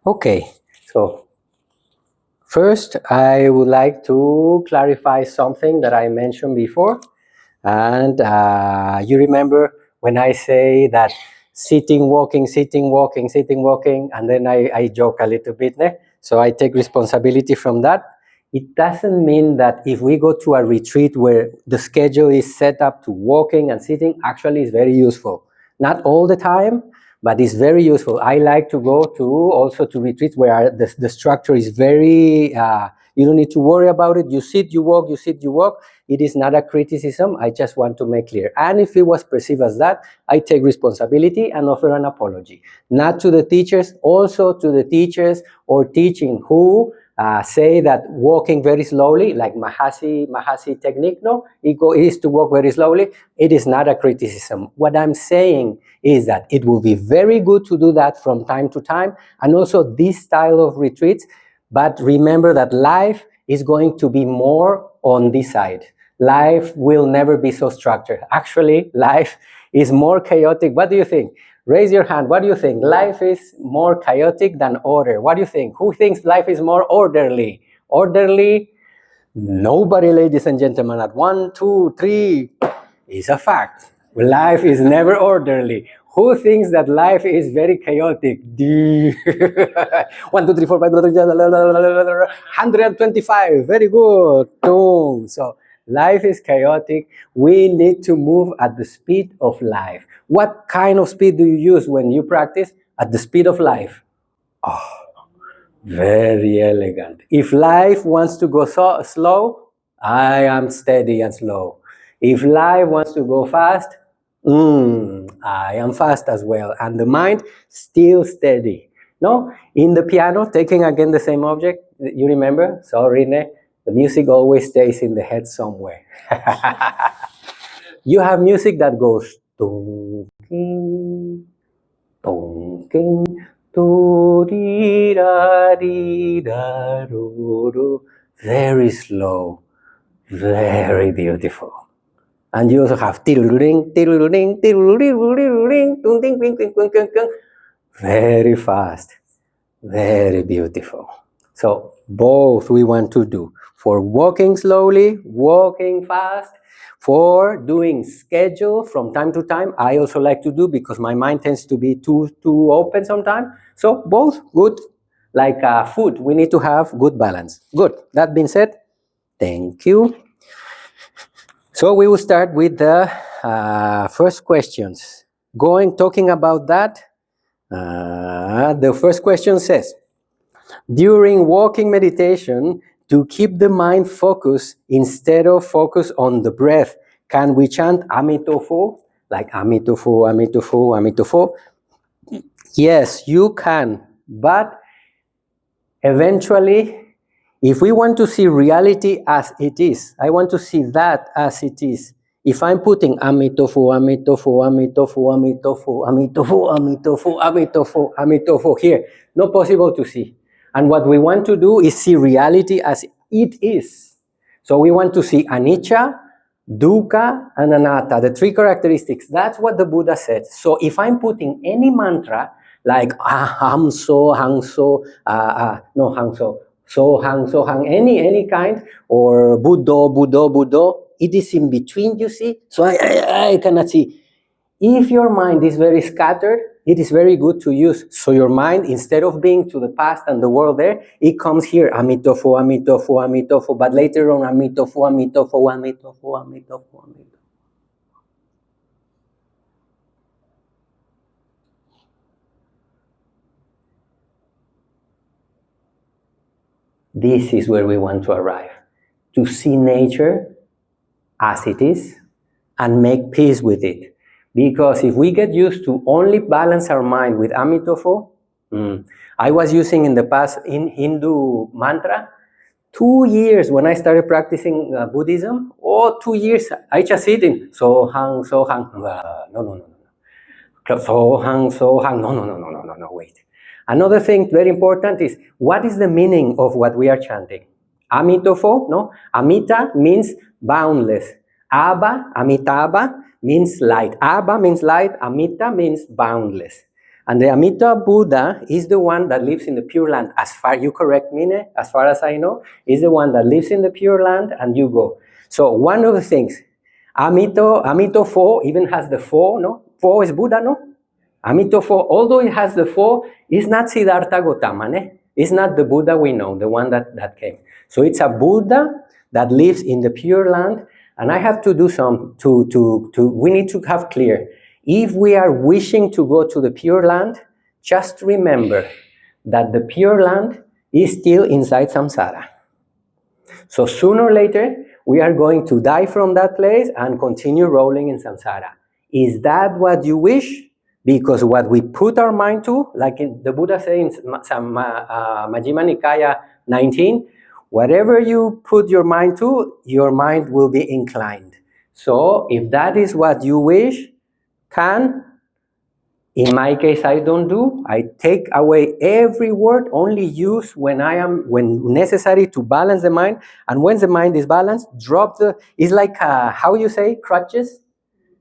Okay, so first I would like to clarify something that I mentioned before. And you remember when I say that sitting, walking, sitting, walking, sitting, walking, and then I joke a little bit, né? So I take responsibility from that. It doesn't mean that if we go to a retreat where the schedule is set up to walking and sitting, actually is very useful. Not all the time, but it's very useful. I like to go to also to retreats where the structure is very, you don't need to worry about it. You sit, you walk, you sit, you walk. It is not a criticism. I just want to make clear. And if it was perceived as that, I take responsibility and offer an apology. Not to the teachers, also to the teachers or teaching who say that walking very slowly, like Mahasi technique, no, it is to walk very slowly. It is not a criticism. What I'm saying is that it will be very good to do that from time to time, and also this style of retreats. But remember that life is going to be more on this side. Life will never be so structured. Actually, life is more chaotic. What do you think? Raise your hand. What do you think? Life is more chaotic than order. What do you think? Who thinks life is more orderly? Orderly? Nobody, ladies and gentlemen. At 1, 2, 3 is a fact. Life is never orderly. Who thinks that life is very chaotic? 1, 2, 3, 4, 5, 125. Very good. So life is chaotic. We need to move at the speed of life. What kind of speed do you use when you practice? At the speed of life. Oh, very elegant. If life wants to go so slow, I am steady and slow. If life wants to go fast, I am fast as well. And the mind still steady. No? In the piano, taking again the same object, you remember? Sorry, ne? The music always stays in the head somewhere. You have music that goes tung, king, tung, king, very slow, very beautiful. And you also have very fast, very beautiful. So both we want to do. For walking slowly, walking fast, for doing schedule from time to time. I also like to do because my mind tends to be too open sometimes. So both good. Like food, we need to have good balance. Good. That being said, thank you. So we will start with the first questions. Talking about that, the first question says, during walking meditation, to keep the mind focused instead of focus on the breath, can we chant Amitofo? Like Amitofo, Amitofo, Amitofo? Yes, you can. But eventually, if we want to see reality as it is, I want to see that as it is. If I'm putting Amitofo, Amitofo, Amitofo, Amitofo, Amitofo, Amitofo, Amitofo, Amitofo here, not possible to see. And what we want to do is see reality as it is. So we want to see anicca, dukkha, and anatta, the three characteristics. That's what the Buddha said. So if I'm putting any mantra, like hamso, hangso, no hangso, so hang, any kind, or Buddho, Buddho, Buddho, it is in between, you see? So I cannot see. If your mind is very scattered, it is very good to use. So your mind, instead of being to the past and the world there, it comes here, Amitofo, Amitofo, Amitofo, but later on, Amitofo, Amitofo, Amitofo, Amitofo, Amitofo. This is where we want to arrive, to see nature as it is and make peace with it. Because if we get used to only balance our mind with Amitofo, I was using in the past in Hindu mantra, 2 years when I started practicing Buddhism, 2 years, I just sitting, so hang, no. So hang, no, wait. Another thing very important is, what is the meaning of what we are chanting? Amitofo, no? Amita means boundless. Abba, Amitabha, means light. Abba means light, Amita means boundless. And the Amita Buddha is the one that lives in the Pure Land. As far, you correct me, as far as I know, is the one that lives in the Pure Land, and you go. So one of the things, Amito Fo even has the Fo, no? Fo is Buddha, no? Amito Fo, although it has the Fo, is not Siddhartha Gautama, ne? It's not the Buddha we know, the one that came. So it's a Buddha that lives in the Pure Land, and I have to do some, we need to have clear. If we are wishing to go to the Pure Land, just remember that the Pure Land is still inside samsara. So sooner or later, we are going to die from that place and continue rolling in samsara. Is that what you wish? Because what we put our mind to, like the Buddha says in Majjhima Nikaya 19, whatever you put your mind to, your mind will be inclined. So if that is what you wish, in my case, I don't do. I take away every word, only use when necessary to balance the mind. And when the mind is balanced, drop it's like how you say crutches?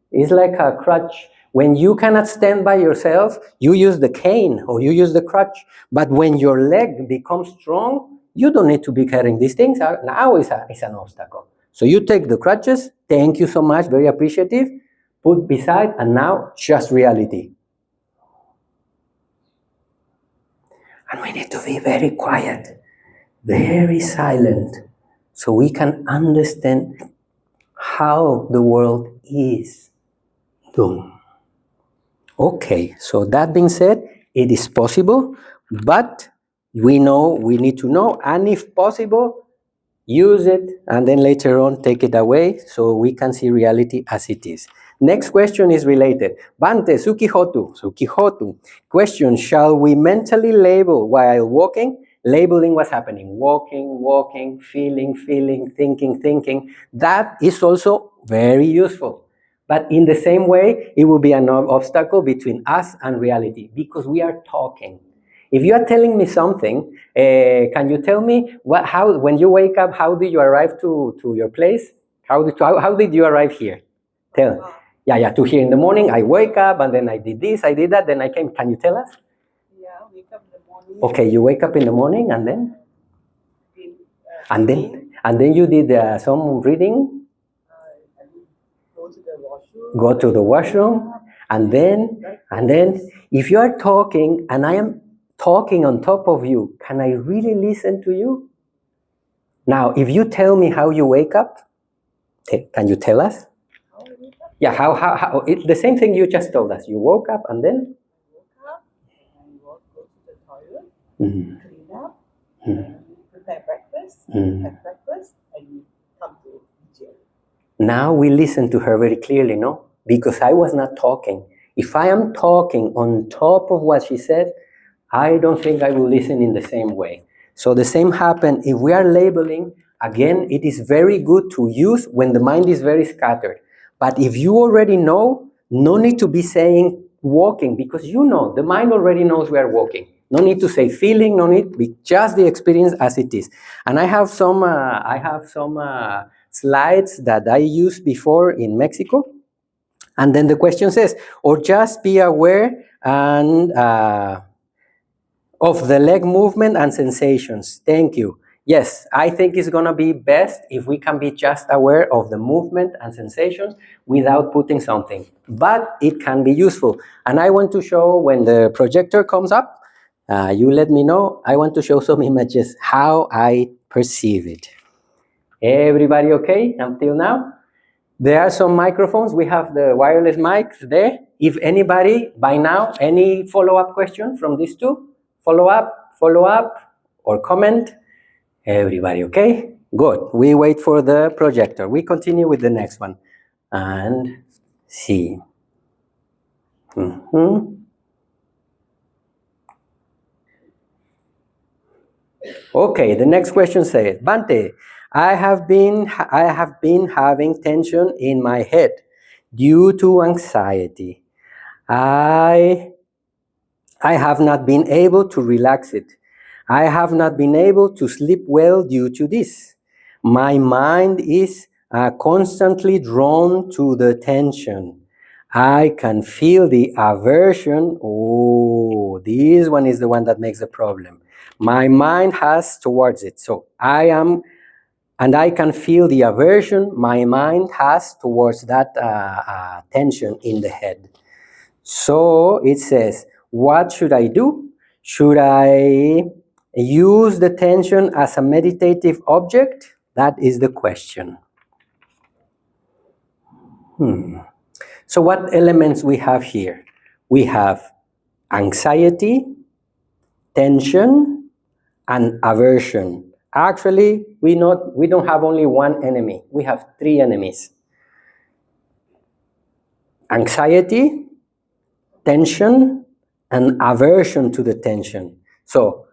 It's like a crutch. When you cannot stand by yourself, you use the cane or you use the crutch. But when your leg becomes strong, you don't need to be carrying these things. Now it's an obstacle. So you take the crutches. Thank you so much. Very appreciative. Put beside, and now just reality. And we need to be very quiet, very silent, so we can understand how the world is done. Okay, so that being said, it is possible, but we need to know, and if possible, use it, and then later on take it away so we can see reality as it is. Next question is related. Bhante, Sukihotu. Question, shall we mentally label while walking? Labeling what's happening. Walking, feeling, thinking. That is also very useful. But in the same way, it will be an obstacle between us and reality because we are talking. If you are telling me something, can you tell me when you wake up, how did you arrive to your place? How did you arrive here? Tell me. Yeah, to here in the morning, I wake up and then I did this, I did that, then I came. Can you tell us? Yeah, wake up in the morning. Okay, you wake up in the morning and then? And then you did some reading? Go to the washroom. And then, if you are talking and I am talking on top of you, can I really listen to you? Now, if you tell me how you wake up, can you tell us? Yeah, how it's the same thing you just told us. You woke up and then? I woke up and go to the toilet, clean up, prepare breakfast, have breakfast, and come to the gym. Now we listen to her very clearly, no? Because I was not talking. If I am talking on top of what she said, I don't think I will listen in the same way. So the same happens if we are labeling. Again, it is very good to use when the mind is very scattered. But if you already know, no need to be saying walking, because the mind already knows we are walking. No need to say feeling, no need, just the experience as it is. And I have some slides that I used before in Mexico. And then the question says, or just be aware and of the leg movement and sensations. Thank you. Yes, I think it's going to be best if we can be just aware of the movement and sensations without putting something. But it can be useful. And I want to show, when the projector comes up, you let me know. I want to show some images, how I perceive it. Everybody okay until now? There are some microphones. We have the wireless mics there. If anybody, by now, any follow-up question from these two? Follow up, or comment? Everybody okay? Good. We wait for the projector. We continue with the next one. And see. Okay, the next question says, Bhante, I have been having tension in my head due to anxiety. I have not been able to relax it. I have not been able to sleep well due to this. My mind is constantly drawn to the tension. I can feel the aversion. Oh, this one is the one that makes the problem. My mind has towards it. So I am, and I can feel the aversion my mind has towards that tension in the head. So it says, what should I do? Should I use the tension as a meditative object? That is the question. So what elements we have here? We have anxiety, tension, and aversion. Actually, we don't have only one enemy. We have three enemies. Anxiety, tension, and aversion to the tension. So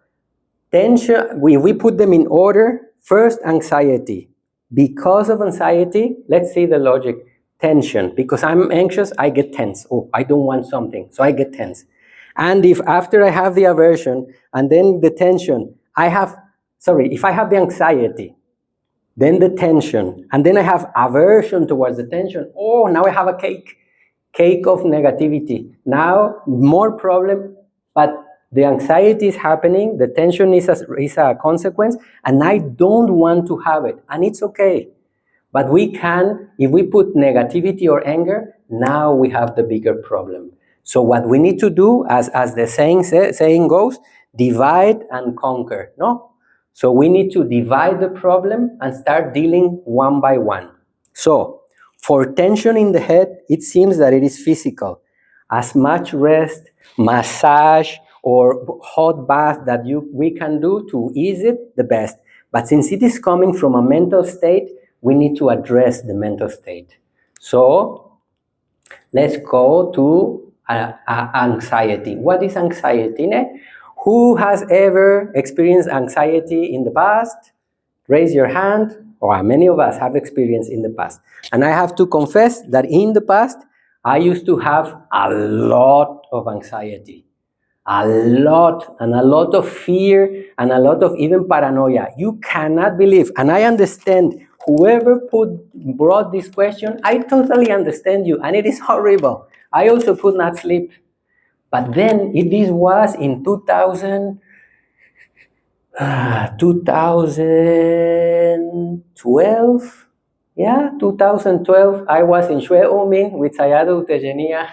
tension, we put them in order. First, anxiety. Because of anxiety, let's see the logic. Tension. Because I'm anxious, I get tense. Oh, I don't want something, so I get tense. And if after I have the aversion and then the tension, if I have the anxiety, then the tension, and then I have aversion towards the tension, oh, now I have a cake of negativity. Now, more problem, but the anxiety is happening, the tension is a consequence, and I don't want to have it, and it's okay. But we can, if we put negativity or anger, now we have the bigger problem. So what we need to do, as the saying goes, divide and conquer, no? So we need to divide the problem and start dealing one by one. So for tension in the head, it seems that it is physical. As much rest, massage, or hot bath that we can do to ease it, the best. But since it is coming from a mental state, we need to address the mental state. So let's go to anxiety. What is anxiety? Who has ever experienced anxiety in the past? Raise your hand. Or many of us have experienced in the past. And I have to confess that in the past, I used to have a lot of anxiety. A lot of fear, and a lot of even paranoia. You cannot believe, and I understand whoever brought this question, I totally understand you, and it is horrible. I also could not sleep. But then, this was in 2012. Yeah, 2012, I was in Shue Omin with Sayadaw Tejaniya.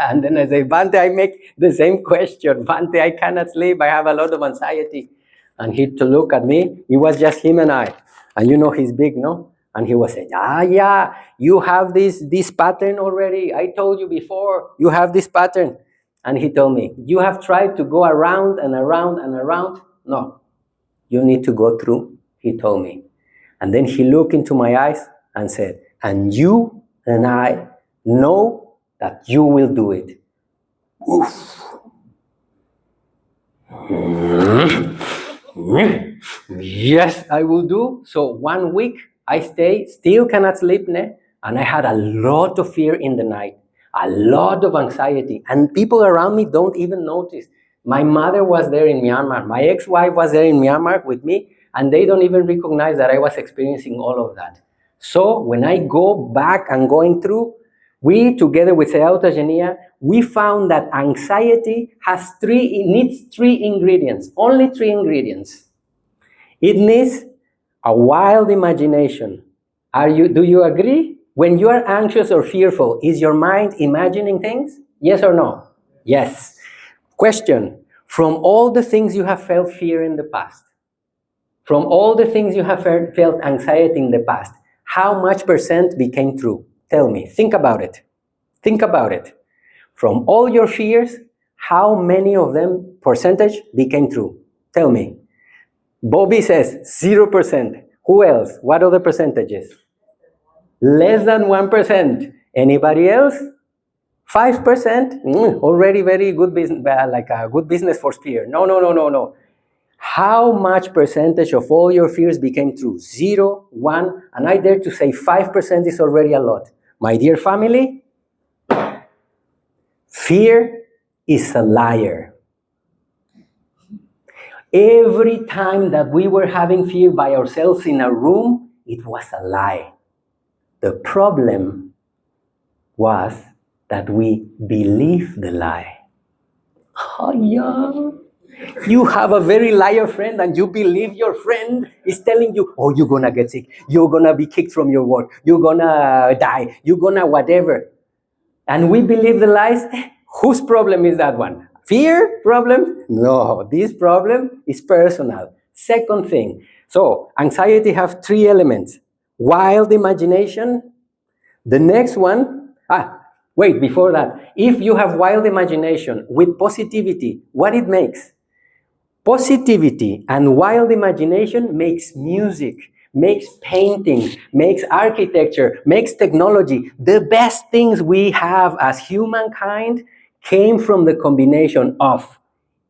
And then I say, Bhante, I make the same question. Bhante, I cannot sleep. I have a lot of anxiety. And he to look at me. It was just him and I. And you know he's big, no? And he was saying, yeah, you have this pattern already. I told you before, you have this pattern. And he told me, you have tried to go around and around and around. No, you need to go through, he told me. And then he looked into my eyes and said, and you and I know that you will do it. Oof. Yes, I will do. So 1 week I still cannot sleep, and I had a lot of fear in the night, a lot of anxiety, and people around me don't even notice. My mother was there in Myanmar. My ex-wife was there in Myanmar with me, and they don't even recognize that I was experiencing all of that. So when I go back and going through, we, together with Sayadaw Tejaniya, we found that anxiety needs three ingredients, only three ingredients. It needs a wild imagination. Do you agree? When you are anxious or fearful, is your mind imagining things? Yes or no? Yes. Question, from all the things you have felt fear in the past, from all the things you have felt anxiety in the past, how much percent became true? Tell me, think about it. Think about it. From all your fears, how many of them percentage became true? Tell me. Bobby says 0%. Who else? What other percentages? Less than 1%. Anybody else? 5%? Already very good business, like a good business for fear. No. How much percentage of all your fears became true? 0, 1, and I dare to say 5% is already a lot. My dear family, fear is a liar. Every time that we were having fear by ourselves in a room, it was a lie. The problem was that we believe the lie. Oh, yeah. You have a very liar friend and you believe your friend is telling you, oh, you're gonna get sick, you're gonna be kicked from your work, you're gonna die, you're gonna whatever. And we believe the lies. Whose problem is that one? Fear problem? No, this problem is personal. Second thing. So, anxiety have three elements. Wild imagination. The next one, wait, before that. If you have wild imagination with positivity, what it makes? Positivity and wild imagination makes music, makes painting, makes architecture, makes technology. The best things we have as humankind came from the combination of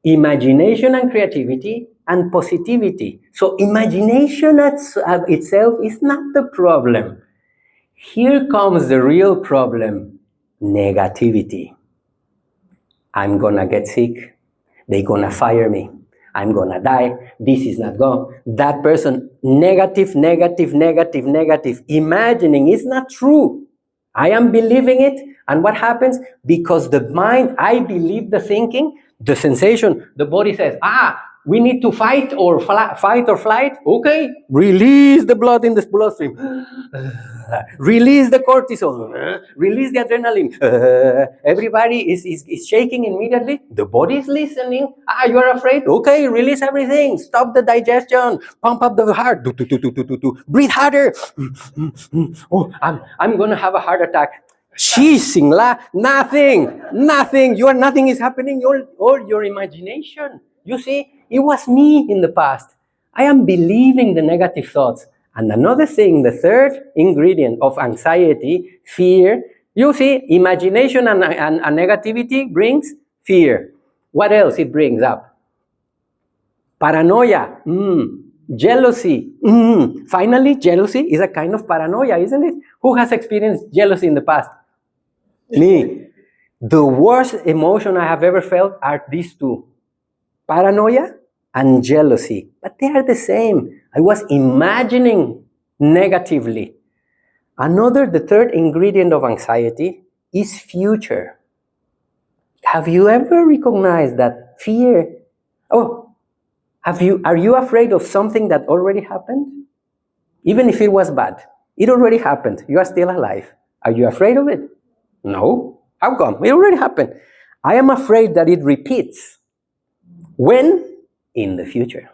imagination and creativity and positivity. So imagination itself is not the problem. Here comes the real problem: negativity. I'm gonna get sick. They're gonna fire me. I'm gonna die. This is not going. That person, negative, negative, negative, negative. Imagining is not true. I am believing it. And what happens? Because the mind, I believe the thinking, the sensation, the body says, we need to fight or flight. Okay, release the blood in the bloodstream. Release the cortisol. Release the adrenaline. Everybody is shaking immediately. The body is listening. You are afraid? Okay, release everything. Stop the digestion. Pump up the heart. Breathe harder. Oh, I'm going to have a heart attack. Nothing. Nothing is happening. All your imagination. You see, it was me in the past. I am believing the negative thoughts. And another thing, the third ingredient of anxiety, fear. You see, imagination and negativity brings fear. What else it brings up? Paranoia. Jealousy. Finally, jealousy is a kind of paranoia, isn't it? Who has experienced jealousy in the past? Me. The worst emotion I have ever felt are these two: paranoia and jealousy. But they are the same. I was imagining negatively. The third ingredient of anxiety is future. Have you ever recognized that fear? Are you afraid of something that already happened? Even if it was bad, it already happened. You are still alive. Are you afraid of it? No. How come? It already happened. I am afraid that it repeats. When? In the future.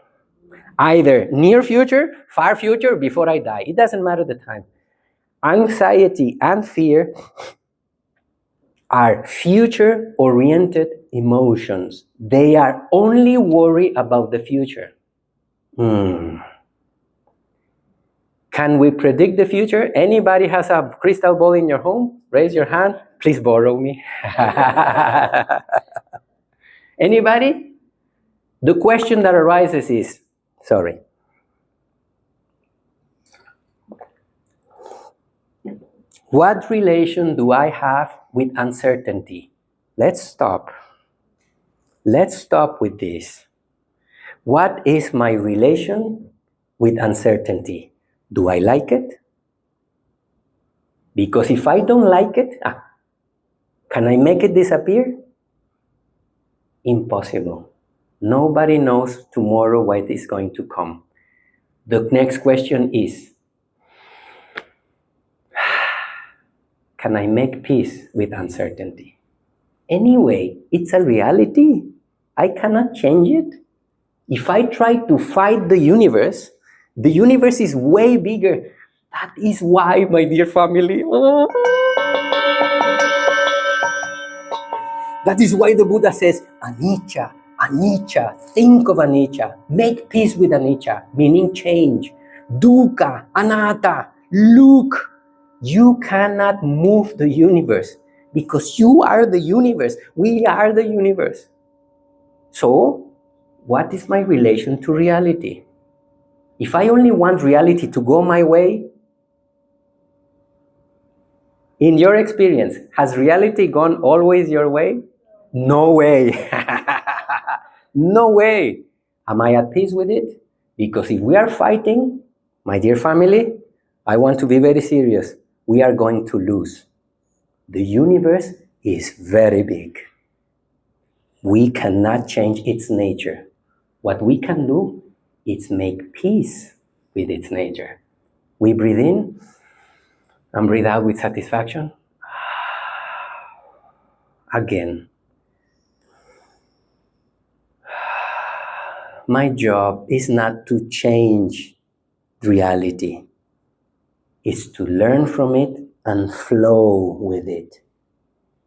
Either near future, far future, before I die. It doesn't matter the time. Anxiety and fear are future-oriented emotions. They are only worry about the future. Can we predict the future? Anybody has a crystal ball in your home? Raise your hand. Please borrow me. Anybody? The question that arises is, what relation do I have with uncertainty? Let's stop. Let's stop with this. What is my relation with uncertainty? Do I like it? Because if I don't like it, can I make it disappear? Impossible. Nobody knows tomorrow what is going to come. The next question is, can I make peace with uncertainty? Anyway, it's a reality. I cannot change it. If I try to fight the universe is way bigger. That is why, my dear family, that is why the Buddha says, anicca, anicca, think of anicca, make peace with anicca, meaning change. Dukkha, anatta, look. You cannot move the universe because you are the universe. We are the universe. So, what is my relation to reality? If I only want reality to go my way, in your experience, has reality gone always your way? No way. No way. Am I at peace with it? Because if we are fighting, my dear family, I want to be very serious. We are going to lose. The universe is very big. We cannot change its nature. What we can do is make peace with its nature. We breathe in and breathe out with satisfaction. Again. My job is not to change reality. It's to learn from it and flow with it.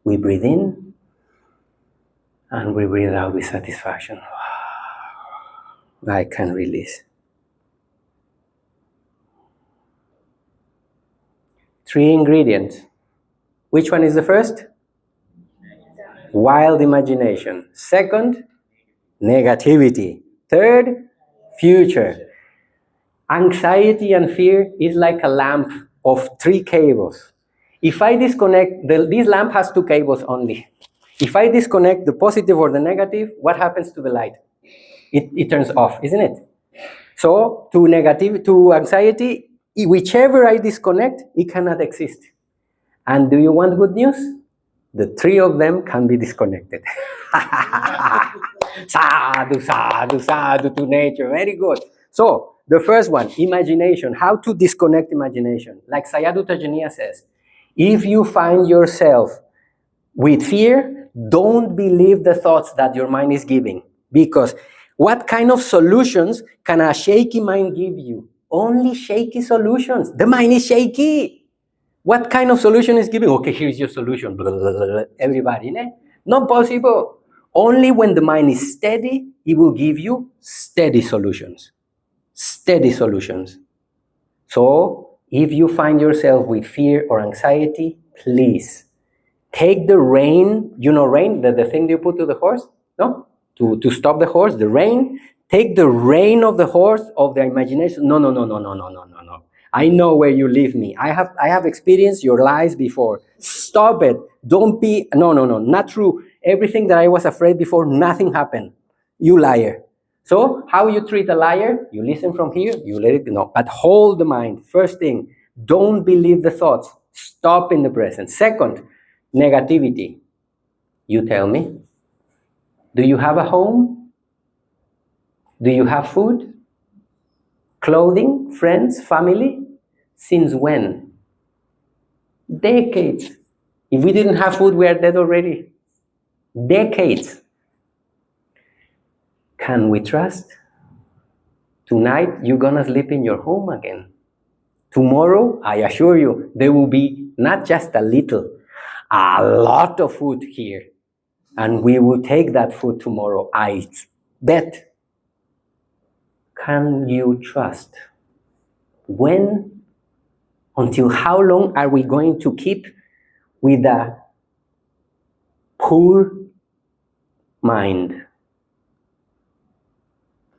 We breathe in and we breathe out with satisfaction. I can release. 3 ingredients. Which one is the first? Wild imagination. Second, negativity. Third, future. Anxiety and fear is like a lamp of 3 cables. If I disconnect, this lamp has 2 cables only. If I disconnect the positive or the negative, what happens to the light? It turns off, isn't it? So to anxiety, whichever I disconnect, it cannot exist. And do you want good news? The 3 of them can be disconnected. Sadhu, sadhu, sadhu to nature. Very good. So the first one, imagination. How to disconnect imagination. Like Sayadaw Tejaniya says, if you find yourself with fear, don't believe the thoughts that your mind is giving. Because what kind of solutions can a shaky mind give you? Only shaky solutions. The mind is shaky. What kind of solution is giving? Okay, here's your solution. Blah, blah, blah, blah. Everybody, né? Not possible. Only when the mind is steady, it will give you steady solutions. Steady solutions. So, if you find yourself with fear or anxiety, please take the rein. You know rein, the thing you put to the horse? No? To stop the horse, the rein. Take the rein of the horse of the imagination. No. I know where you leave me. I have experienced your lies before. Stop it. Don't be, no, not true. Everything that I was afraid before, nothing happened. You liar. So, how you treat a liar? You listen from here, you let it go. But hold the mind. First thing, don't believe the thoughts. Stop in the present. Second, negativity. You tell me. Do you have a home? Do you have food? Clothing? Friends? Family? Since when? Decades. If we didn't have food, we are dead already. Decades. Can we trust? Tonight, you're gonna sleep in your home again. Tomorrow, I assure you, there will be not just a little, a lot of food here. And we will take that food tomorrow, I bet. Can you trust? When? Until how long are we going to keep with a poor mind?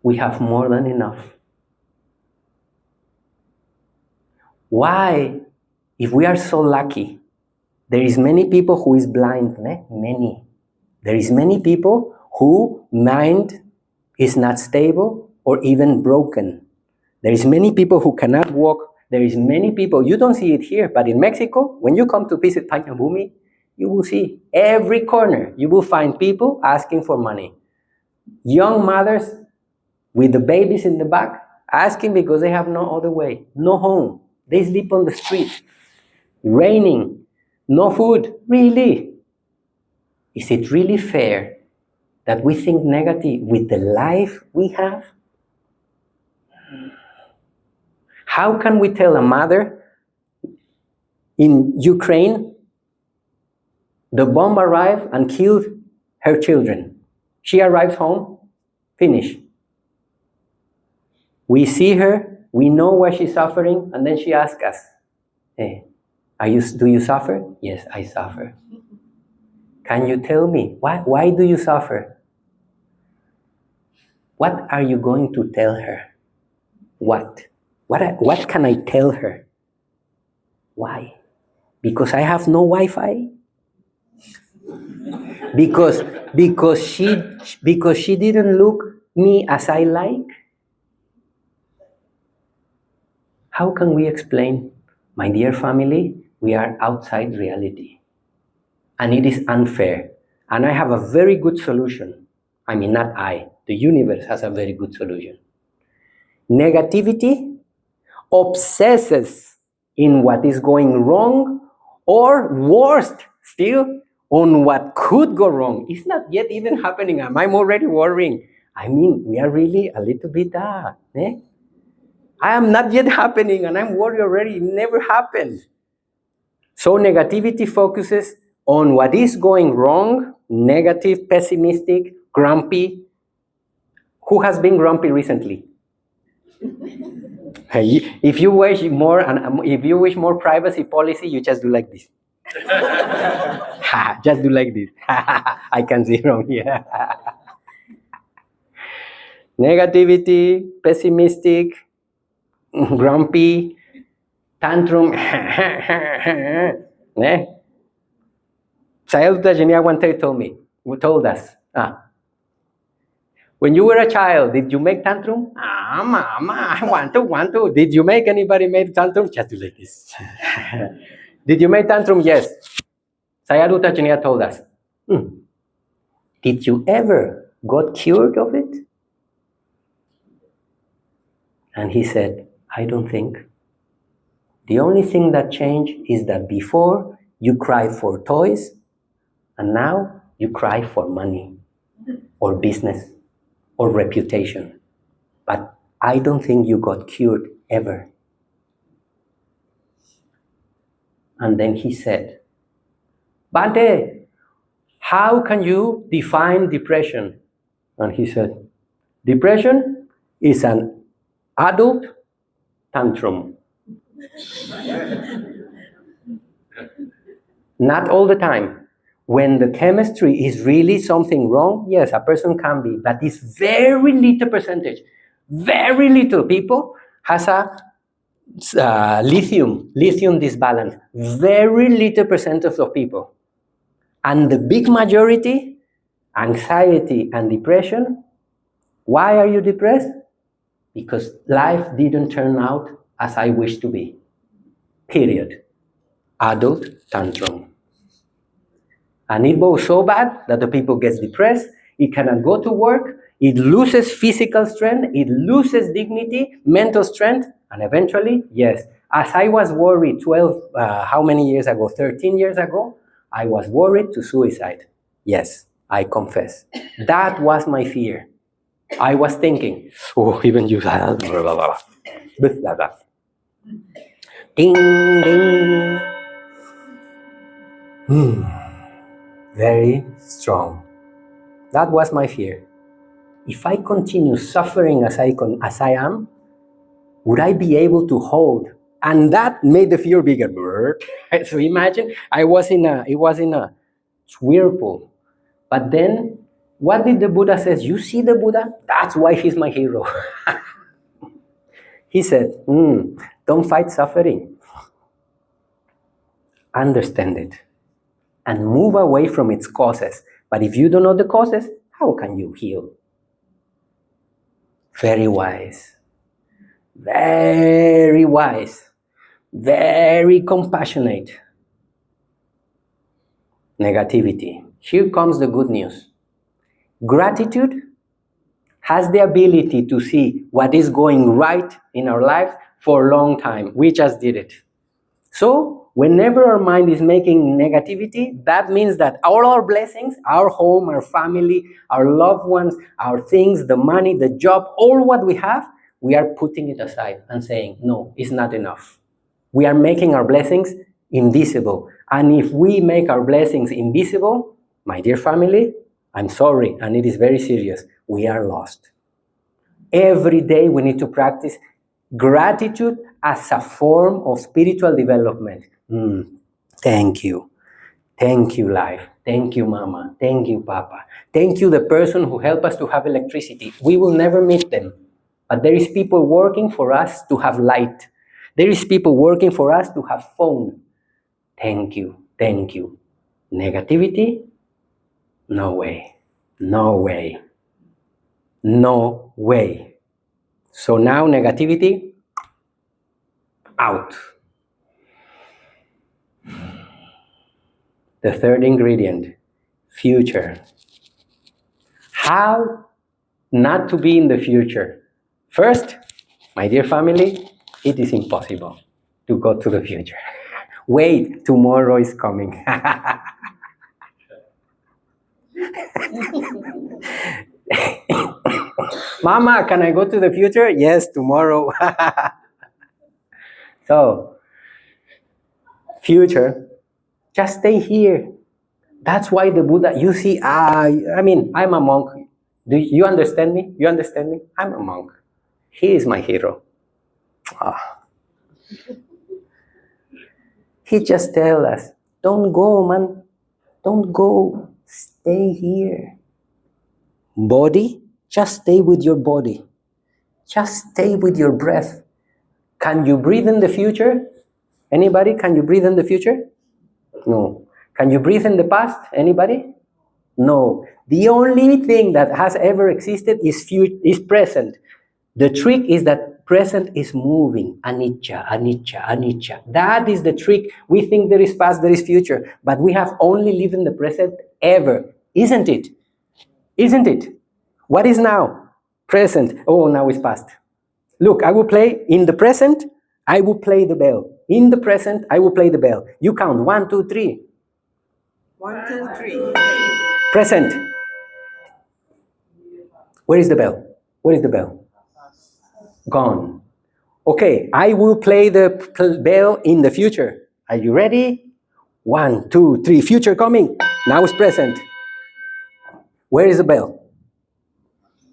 We have more than enough. Why? If we are so lucky, there is many people who is blind, many. There is many people who mind is not stable or even broken. There is many people who cannot walk. There is many people, you don't see it here, but in Mexico, when you come to visit Pañabumi, you will see every corner, you will find people asking for money. Young mothers with the babies in the back, asking because they have no other way, no home. They sleep on the street, raining, no food. Really? Is it really fair that we think negative with the life we have? How can we tell a mother in Ukraine, the bomb arrived and killed her children? She arrives home, finish. We see her, we know why she's suffering, and then she asks us, hey, do you suffer? Yes, I suffer. Can you tell me, why do you suffer? What are you going to tell her? What can I tell her? Why? Because I have no Wi-Fi? Because she didn't look me as I like? How can we explain, my dear family, we are outside reality. and it is unfair. And I have a very good solution. I mean, not I, the universe has a very good solution. Negativity obsesses in what is going wrong, or worst still, on what could go wrong. It's not yet even happening. I'm already worrying. I mean, we are really a little bit eh? I am not yet happening and I'm worried already. It never happened. So negativity focuses on what is going wrong, negative, pessimistic, grumpy. Who has been grumpy recently? If you wish more privacy policy, you just do like this. Just do like this. I can see from here. Negativity, pessimistic, grumpy, tantrum. Sayalta Jenia one day told us, when you were a child, did you make tantrum? Mama, I want to. Did you make anybody make tantrum? Just do like this. Did you make tantrum? Yes. Sayalta Jenia told us, did you ever got cured of it? And he said, I don't think. The only thing that changed is that before you cried for toys, and now you cry for money or business or reputation. But I don't think you got cured ever. And then he said, Bhante, how can you define depression? And he said, depression is an adult tantrum. Not all the time. When the chemistry is really something wrong, yes, a person can be, but it's very little percentage. Very little people has a lithium disbalance. Very little percentage of people. And the big majority, anxiety and depression. Why are you depressed? Because life didn't turn out as I wish to be. Period. Adult tantrum. And it goes so bad that the people get depressed, it cannot go to work, it loses physical strength, it loses dignity, mental strength, and eventually, yes, as I was worried 13 years ago, I was worried to suicide. Yes, I confess. That was my fear. I was thinking, even you, blah, blah, blah, blah, blah. Ding, ding. Very strong. That was my fear. If I continue suffering as I am, would I be able to hold? And that made the fear bigger. So imagine it was in a whirlpool. But then, what did the Buddha say? You see the Buddha? That's why he's my hero. He said, don't fight suffering. Understand it. And move away from its causes. But if you don't know the causes, how can you heal? Very wise. Very wise. Very compassionate. Negativity. Here comes the good news. Gratitude has the ability to see what is going right in our life for a long time. We just did it. So, whenever our mind is making negativity, that means that all our blessings, our home, our family, our loved ones, our things, the money, the job, all what we have, we are putting it aside and saying, no, it's not enough. We are making our blessings invisible. And if we make our blessings invisible, my dear family, I'm sorry, and it is very serious, we are lost. Every day we need to practice gratitude as a form of spiritual development. Thank you. Thank you, life. Thank you, Mama. Thank you, Papa. Thank you, the person who helped us to have electricity. We will never meet them. But there is people working for us to have light. There is people working for us to have phone. Thank you. Thank you. Negativity? No way. No way. No way. So now negativity, out. The third ingredient, future. How not to be in the future? First, my dear family, it is impossible to go to the future. Wait, tomorrow is coming. Mama, can I go to the future? Yes, tomorrow. So, future, just stay here. That's why the Buddha, you see, I mean, I'm a monk. Do you understand me? You understand me? I'm a monk. He is my hero. He just tells us, don't go, man. Don't go. Stay here. Body, just stay with your body. Just stay with your breath. Can you breathe in the future? Anybody? Can you breathe in the future? No. Can you breathe in the past? Anybody? No. The only thing that has ever existed is present. The trick is that present is moving. Anicca, anicca, anicca. That is the trick. We think there is past, there is future, but we have only lived in the present ever. Isn't it? Isn't it? What is now? Present. Oh, now it's past. Look, I will play in the present, I will play the bell. In the present, I will play the bell. You count 1, 2, 3. 1, 2, 3. Present. Where is the bell? Where is the bell? Gone. Okay, I will play the bell in the future. Are you ready? 1, 2, 3. Future coming. Now it's present. Where is the bell?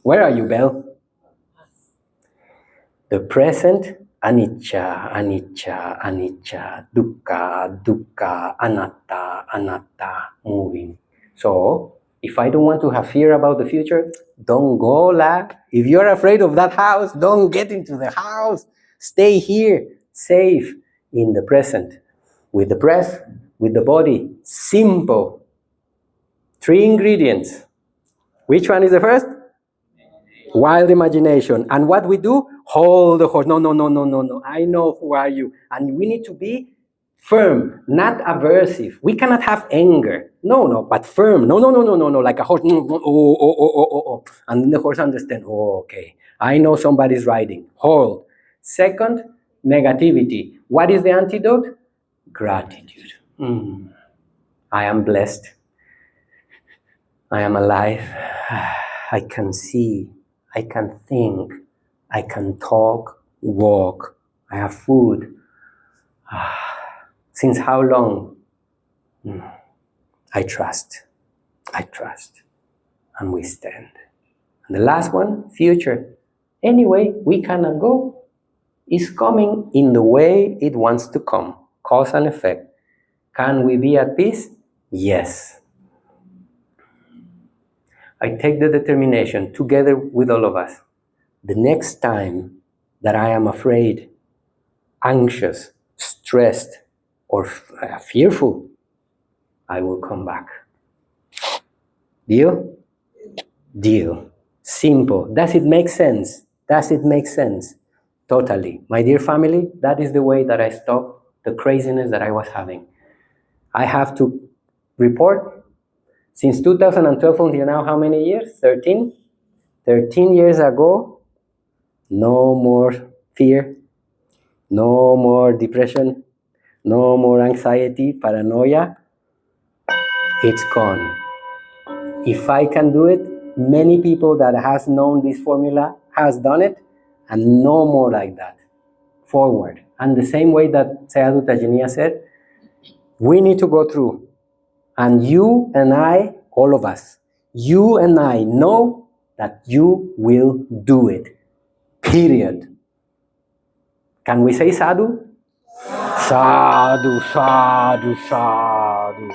Where are you, bell? The present, anicca, anicca, anicca, dukkha, dukkha, anatta, anatta, moving. So, if I don't want to have fear about the future, don't go, lad. If you're afraid of that house, don't get into the house. Stay here, safe, in the present. With the breath, with the body. Simple. 3 ingredients. Which one is the first? Wild imagination. And what we do? Hold the horse. No, no, no, no, no, no. I know who are you. And we need to be firm, not aversive. We cannot have anger. No, no, but firm. No, no, no, no, no, no. Like a horse. No, no, oh, oh, oh, oh, oh, oh. And then the horse understands. Oh, okay. I know somebody's riding. Hold. Second, negativity. What is the antidote? Gratitude. I am blessed. I am alive. I can see. I can think, I can talk, walk, I have food. Since how long? I trust, and we stand. And the last one, future. Anyway, we cannot go. It's coming in the way it wants to come, cause and effect. Can we be at peace? Yes. I take the determination together with all of us. The next time that I am afraid, anxious, stressed, or fearful, I will come back. Deal? Deal. Simple. Does it make sense? Does it make sense? Totally. My dear family, that is the way that I stop the craziness that I was having. I have to report. Since 2012 until now, how many years? 13? 13 years ago, no more fear, no more depression, no more anxiety, paranoia. It's gone. If I can do it, many people that has known this formula has done it, and no more like that. Forward. And the same way that Sayadaw Tejaniya said, we need to go through. And you and I, all of us, you and I know that you will do it. Period. Can we say sadhu? Sadhu, sadhu, sadhu.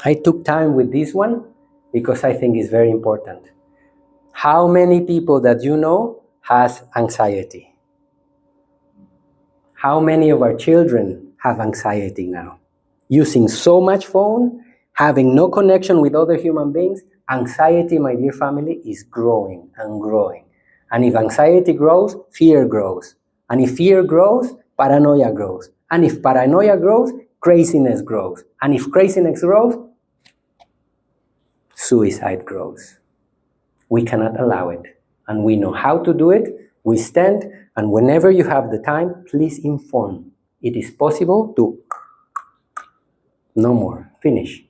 I took time with this one because I think it's very important. How many people that you know has anxiety? How many of our children have anxiety now? Using so much phone, having no connection with other human beings, anxiety, my dear family, is growing and growing. And if anxiety grows, fear grows. And if fear grows, paranoia grows. And if paranoia grows, craziness grows. And if craziness grows, suicide grows. We cannot allow it. And we know how to do it. We stand, and whenever you have the time, please inform. It is possible to no more. Finish.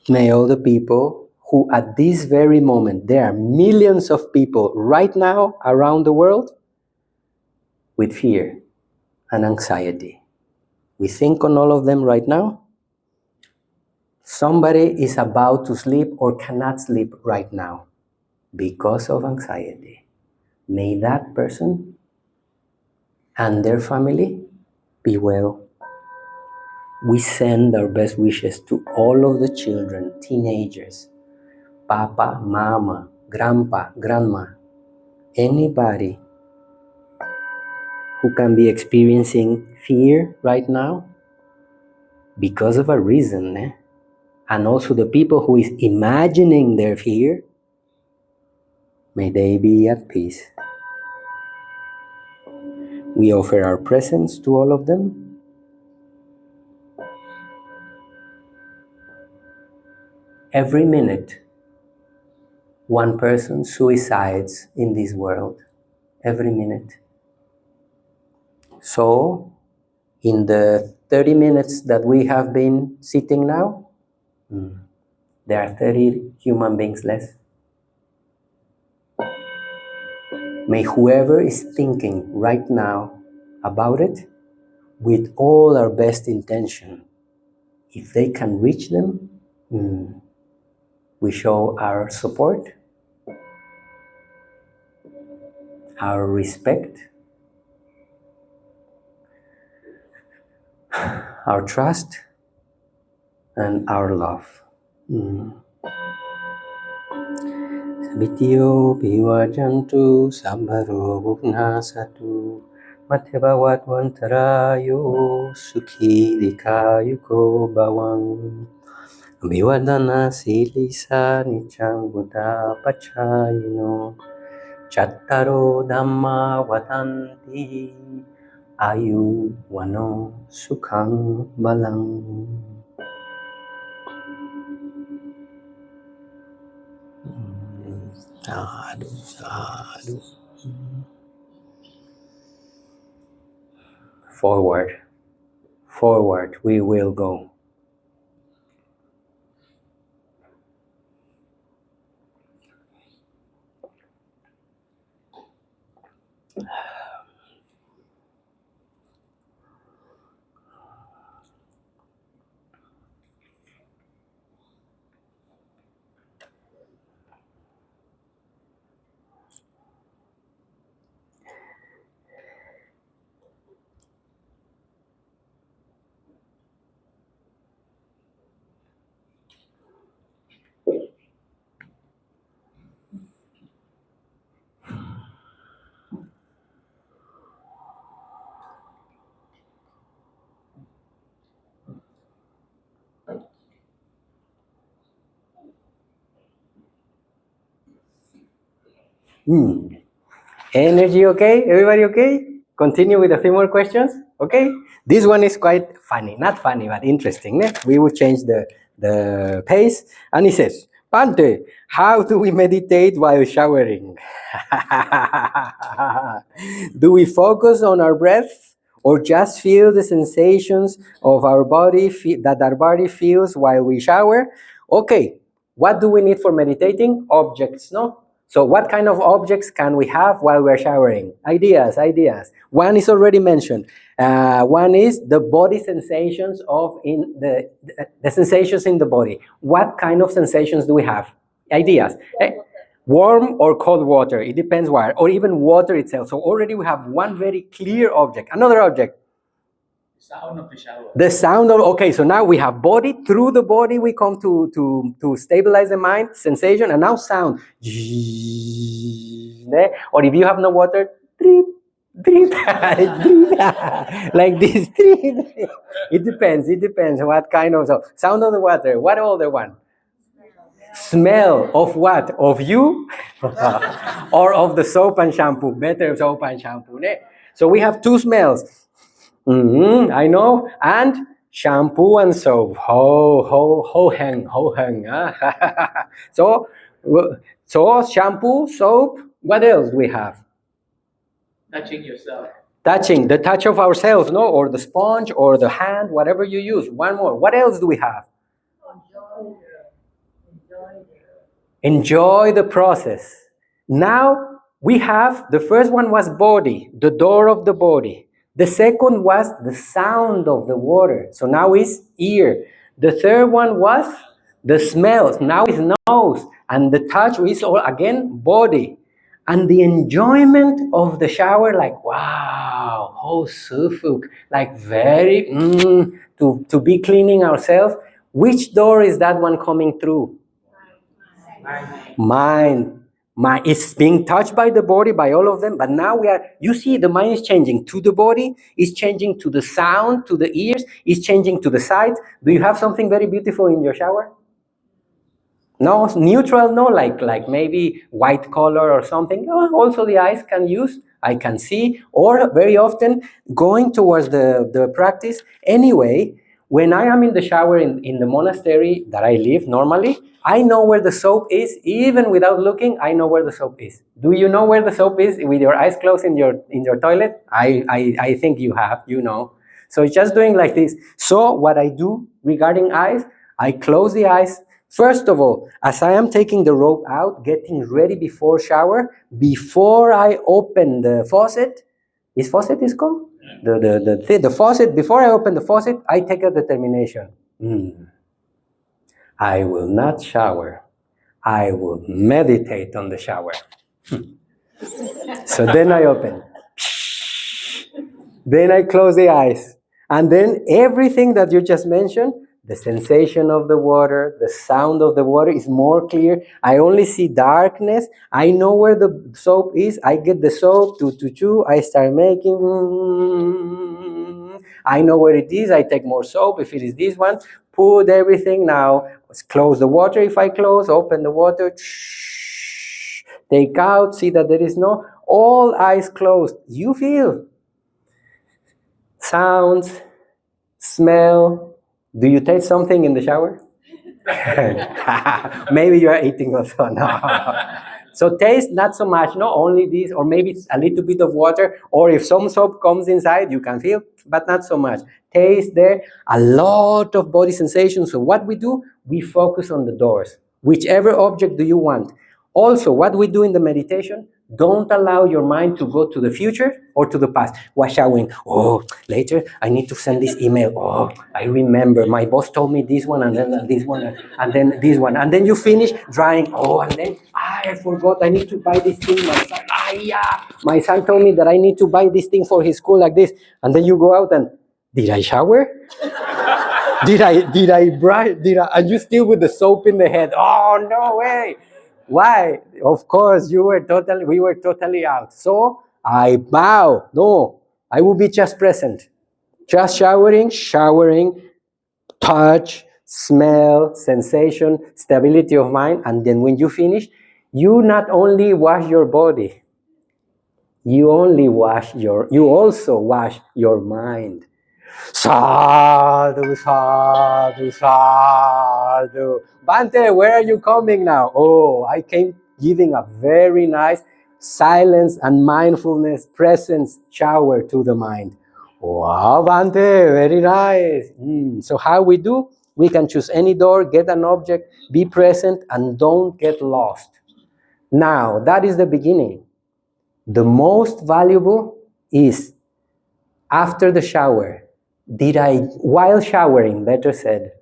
May all the people who at this very moment, there are millions of people right now around the world with fear and anxiety. We think on all of them right now. Somebody is about to sleep or cannot sleep right now because of anxiety. May that person and their family be well. We send our best wishes to all of the children, teenagers, Papa, Mama, Grandpa, Grandma, anybody who can be experiencing fear right now because of a reason, and also the people who is imagining their fear, may they be at peace. We offer our presence to all of them. Every minute, one person suicides in this world. Every minute. So, in the 30 minutes that we have been sitting now, there are 30 human beings less. May whoever is thinking right now about it, with all our best intention, if they can reach them, we show our support, our respect, our trust, and our love. Sabityo piwajantu sambharo bhugnasatu Mathyabhavat vantarayo sukhi dikayuko bhavang Abhivadana silisa nichang buddha pachayino Chattaro dhamma vatanti ayu vano sukhang balang. Sadhu, sadhu. Forward, forward we will go. Energy okay? Everybody okay? Continue with a few more questions, okay? This one is quite funny, not funny, but interesting. We will change the pace. And he says, Bhante, how do we meditate while showering? Do we focus on our breath or just feel the sensations of our body that our body feels while we shower? Okay, what do we need for meditating? Objects, no? So what kind of objects can we have while we're showering? Ideas. One is already mentioned. One is the body sensations the sensations in the body. What kind of sensations do we have? Ideas. Warm or cold water. It depends where. Or even water itself. So already we have one very clear object. Another object. Sound of the shower. The sound of, okay, so now we have body. Through the body we come to stabilize the mind, sensation, and now sound. Or if you have no water, drip, drip, drip, like this. Drip. It depends what kind of sound of the water. What other one? Smell of what? Of you? Or of the soap and shampoo? Better soap and shampoo. So we have two smells. I know. And shampoo and soap. Ho hang. So shampoo, soap. What else do we have? Touching yourself. Touching, the touch of ourselves, no? Or the sponge or the hand, whatever you use. One more. What else do we have? Enjoy the process. Now we have, the first one was body, the door of the body. The second was the sound of the water. So now is ear. The third one was the smells. Now is nose. And the touch is all again body. And the enjoyment of the shower, like wow, oh sufuk, like very to be cleaning ourselves. Which door is that one coming through? Mind. It's being touched by the body, by all of them, but now you see the mind is changing to the body, is changing to the sound, to the ears, is changing to the sight. Do you have something very beautiful in your shower? No, neutral, no, like maybe white color or something. Also the eyes can use, I can see, or very often going towards the practice. Anyway, when I am in the shower in the monastery that I live normally, I know where the soap is. Even without looking, I know where the soap is. Do you know where the soap is with your eyes closed in your toilet? I think you have, you know. So it's just doing like this. So what I do regarding eyes, I close the eyes. First of all, as I am taking the rope out, getting ready before shower, before I open the faucet, is called? The faucet, before I open the faucet, I take a determination. I will not shower. I will meditate on the shower. So then I open. Then I close the eyes. And then everything that you just mentioned, the sensation of the water, the sound of the water is more clear. I only see darkness. I know where the soap is. I get the soap, I start making. I know where it is. I take more soap. If it is this one, put everything now. Close the water if I close. Open the water. Take out. See that there is no. All eyes closed. You feel sounds, smell. Do you taste something in the shower? Maybe you are eating also. No. So taste not so much, no, only this, or maybe it's a little bit of water, or if some soap comes inside, you can feel, but not so much. Taste there, a lot of body sensations. So what we do, we focus on the doors. Whichever object do you want. Also, what we do in the meditation, don't allow your mind to go to the future or to the past. Wash out. Oh, later I need to send this email. Oh, I remember my boss told me this one, and then this one, and then this one. And then you finish drying. Oh, and then I forgot I need to buy this thing. My son told me that I need to buy this thing for his school like this. And then you go out and, did I shower? Did I brush? Are you still with the soap in the head? Oh, no way. Why? Of course, we were totally out. So I bow. No, I will be just present. Just showering, touch, smell, sensation, stability of mind. And then when you finish, you not only wash your body, you also wash your mind. Sadhu, sadhu, sadhu. Bhante, where are you coming now? Oh, I came giving a very nice silence and mindfulness presence shower to the mind. Wow, Bhante, very nice. So how we do? We can choose any door, get an object, be present, and don't get lost. Now, that is the beginning. The most valuable is after the shower. While showering, better said,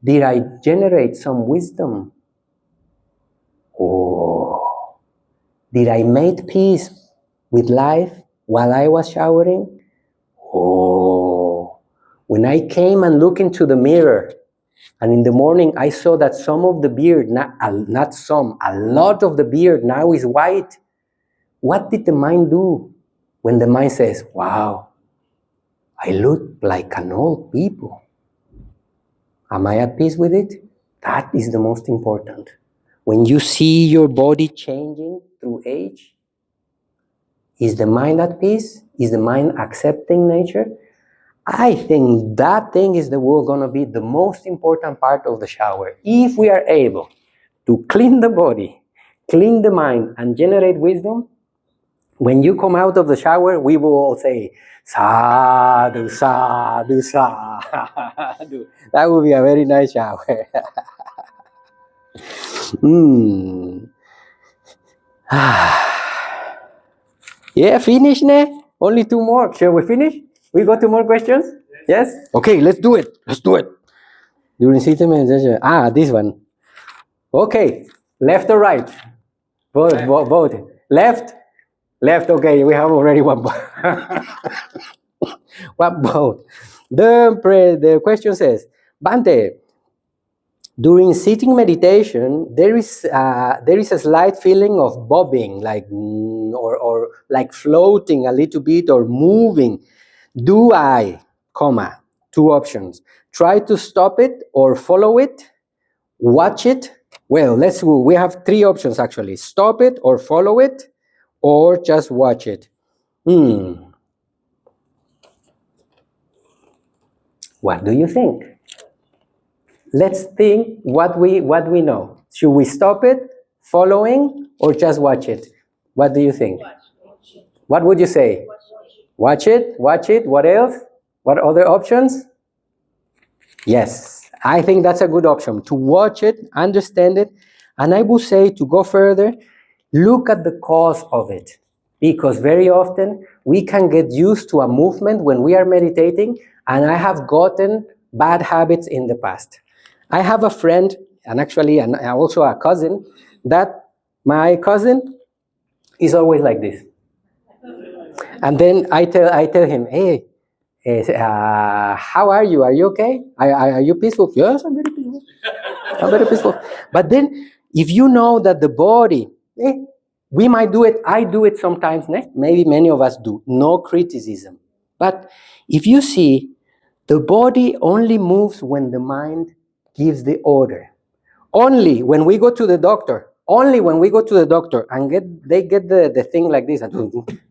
did I generate some wisdom? Oh, did I make peace with life while I was showering? Oh, When I came and looked into the mirror, and in the morning I saw that some of the beard, not some, a lot of the beard now is white. What did the mind do when the mind says, wow, I look like an old people? Am I at peace with it? That is the most important. When you see your body changing through age, is the mind at peace? Is the mind accepting nature? I think that thing is going to be the most important part of the shower. If we are able to clean the body, clean the mind, and generate wisdom, when you come out of the shower, we will all say, sadhu, sadhu, sadhu. That would be a very nice shower. Yeah, finish, ne? Only 2 more. Shall we finish? We got 2 more questions? Yes? Okay, let's do it. Let's do it. During sitting meditation. This one. Okay, left or right? Vote. Left? Left, okay, we have already one vote. One vote. The question says, Bhante, during sitting meditation, there is a slight feeling of bobbing, like or like floating a little bit or moving. Do I, 2 options, try to stop it or follow it, watch it? Well, we have 3 options actually. Stop it or follow it, or just watch it. What do you think? Let's think what we know. Should we stop it, following, or just watch it? What do you think? What would you say? Watch it. What else? What other options? Yes, I think that's a good option. To watch it, understand it, and I would say to go further, look at the cause of it. Because very often we can get used to a movement when we are meditating, and I have gotten bad habits in the past. I have a friend, and also a cousin, that my cousin is always like this. And then I tell him, hey, how are you? Are you okay? Are you peaceful? Yes, I'm very peaceful. I'm very peaceful. But then, if you know that the body, we might do it. I do it sometimes. Maybe many of us do. No criticism. But if you see, the body only moves when the mind gives the order. Only when we go to the doctor. Only when we go to the doctor and they get the thing like this.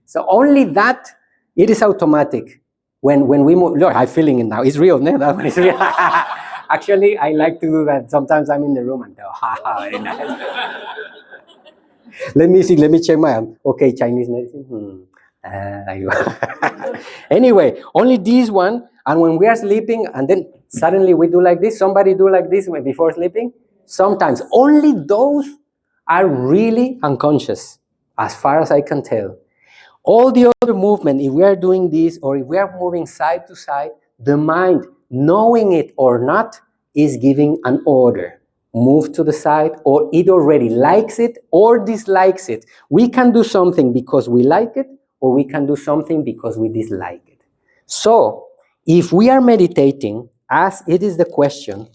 So only that, it is automatic. When we move, look, I'm feeling it now. It's real, no? That one is real. Actually, I like to do that. Sometimes I'm in the room and go, very nice. Let me see. Let me check my arm. Okay, Chinese medicine. Anyway, only this one. And when we are sleeping, and then suddenly we do like this. Somebody do like this before sleeping. Sometimes only those are really unconscious, as far as I can tell. All the other movement, if we are doing this or if we are moving side to side, the mind, knowing it or not, is giving an order. Move to the side, or it already likes it or dislikes it. We can do something because we like it, or we can do something because we dislike it. So, if we are meditating, as it is the question,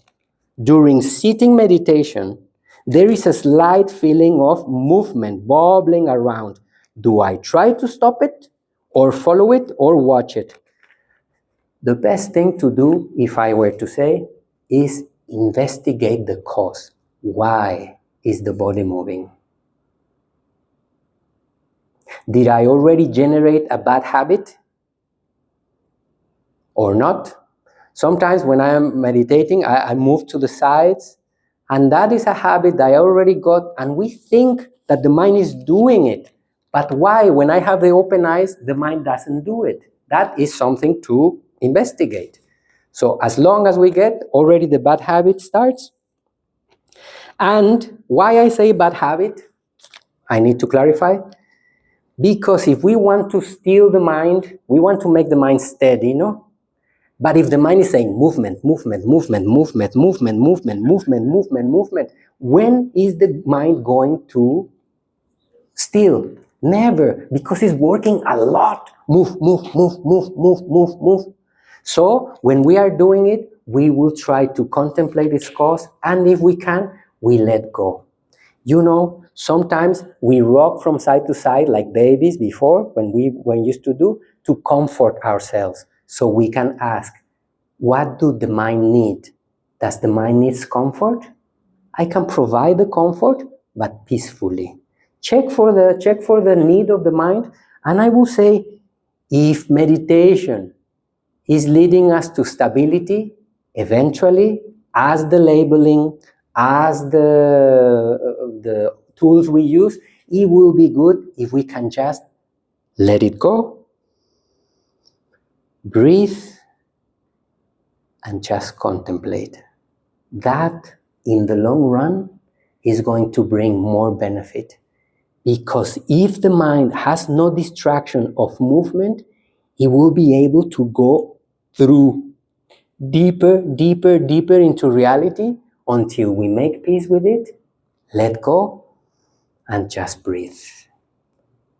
during sitting meditation, there is a slight feeling of movement, bobbling around. Do I try to stop it, or follow it, or watch it? The best thing to do, if I were to say, is investigate the cause. Why is the body moving? Did I already generate a bad habit or not? Sometimes when I am meditating, I move to the sides, and that is a habit that I already got, and we think that the mind is doing it. But why? When I have the open eyes, the mind doesn't do it. That is something to investigate. So as long as we get, already the bad habit starts. And why I say bad habit, I need to clarify. Because if we want to steal the mind, we want to make the mind steady, no? But if the mind is saying movement, movement, movement, movement, movement, movement, movement, movement, movement, when is the mind going to steal? Never, because it's working a lot. Move, move, move, move, move, move, move. So when we are doing it, we will try to contemplate its cause, and if we can, we let go. You know, sometimes we rock from side to side like babies before, when we used to comfort ourselves. So we can ask, what do the mind need? Does the mind need comfort? I can provide the comfort, but peacefully. Check for the need of the mind, and I will say, if meditation is leading us to stability, eventually, as the labeling, as the tools we use, it will be good if we can just let it go, breathe, and just contemplate. That, in the long run, is going to bring more benefit. Because if the mind has no distraction of movement, it will be able to go through deeper, deeper, deeper into reality until we make peace with it, let go, and just breathe.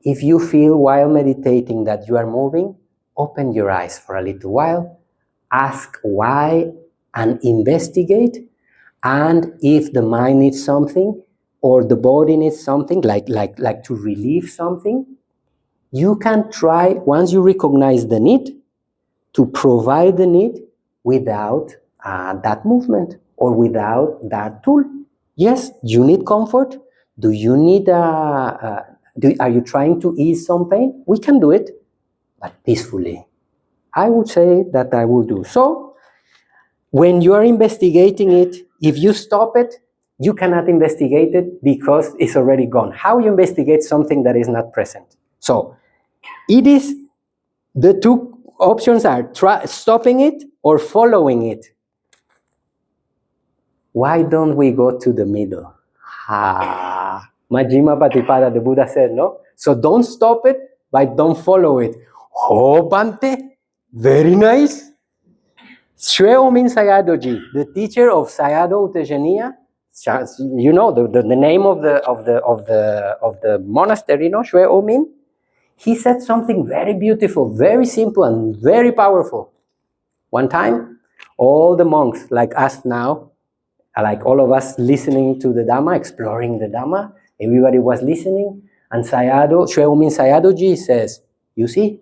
If you feel while meditating that you are moving, open your eyes for a little while, ask why, and investigate. And if the mind needs something, or the body needs something, like to relieve something, you can try, once you recognize the need, to provide the need without that movement or without that tool. Yes, you need comfort. Do you need are you trying to ease some pain? We can do it, but peacefully. I would say that I will do. So, when you are investigating it, if you stop it, you cannot investigate it because it's already gone. How you investigate something that is not present? So, it is, the two options are stopping it or following it. Why don't we go to the middle? Majjhima Patipada, the Buddha said, no? So don't stop it, but don't follow it. Oh, Bhante, very nice. Shwe Omin Sayadaw Ji, the teacher of Sayadaw Tejaniya, you know the name of the monastery, you know, Shwe Omin. He said something very beautiful, very simple, and very powerful. One time, all the monks, like us now, like all of us listening to the Dhamma, exploring the Dhamma, everybody was listening, and Shwe Omin Sayadaw Ji says, you see,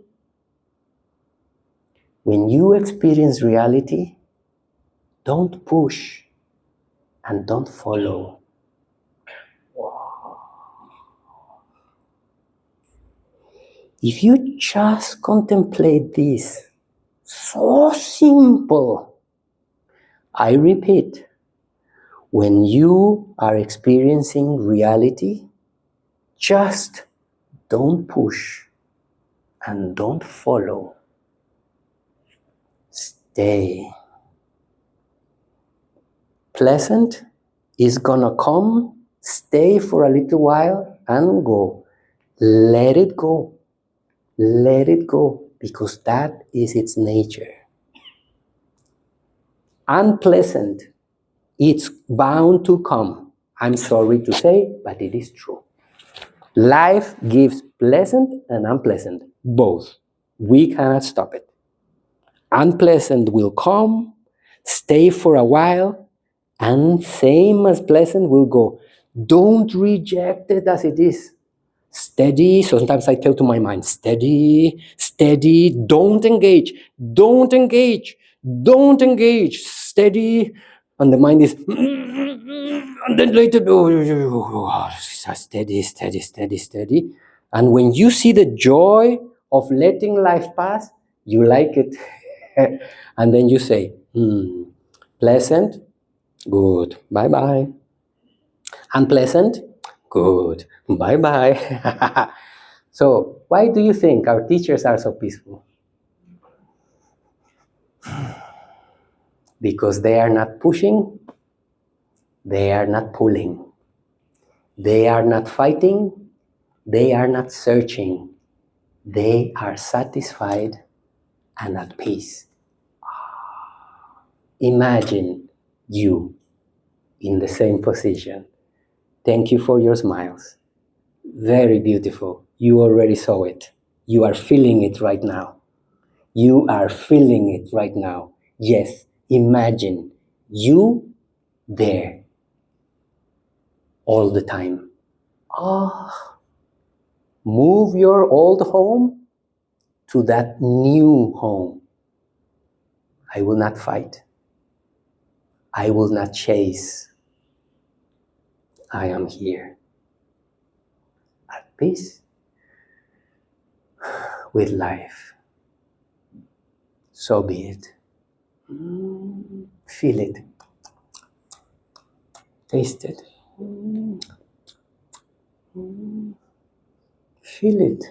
when you experience reality, don't push and don't follow. Wow. If you just contemplate this, so simple. I repeat, when you are experiencing reality, just don't push and don't follow. Stay. Pleasant is gonna come, stay for a little while, and go. Let it go. Let it go, because that is its nature. Unpleasant, it's bound to come. I'm sorry to say, but it is true. Life gives pleasant and unpleasant, both. We cannot stop it. Unpleasant will come, stay for a while, and same as pleasant will go. Don't reject it as it is. Steady. So sometimes I tell to my mind, steady, steady, don't engage, don't engage, don't engage, steady. And the mind is, and then later, steady, steady, steady, steady. And when you see the joy of letting life pass, you like it. And then you say, pleasant, good, bye-bye. Unpleasant, good, bye-bye. So, why do you think our teachers are so peaceful? Because they are not pushing, they are not pulling. They are not fighting, they are not searching. They are satisfied and at peace. Imagine you in the same position. Thank you for your smiles. Very beautiful. You already saw it. You are feeling it right now. You are feeling it right now. Yes, imagine you there all the time. Move your old home to that new home. I will not fight. I will not chase. I am here at peace with life. So be it. Feel it. Taste it. Feel it.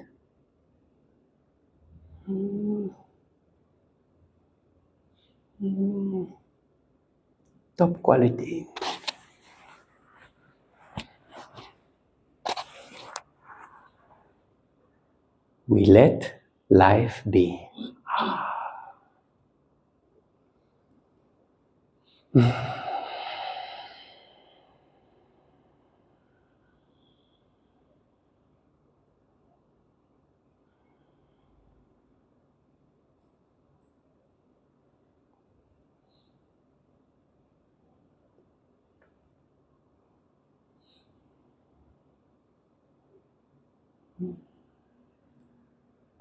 Top quality. We let life be.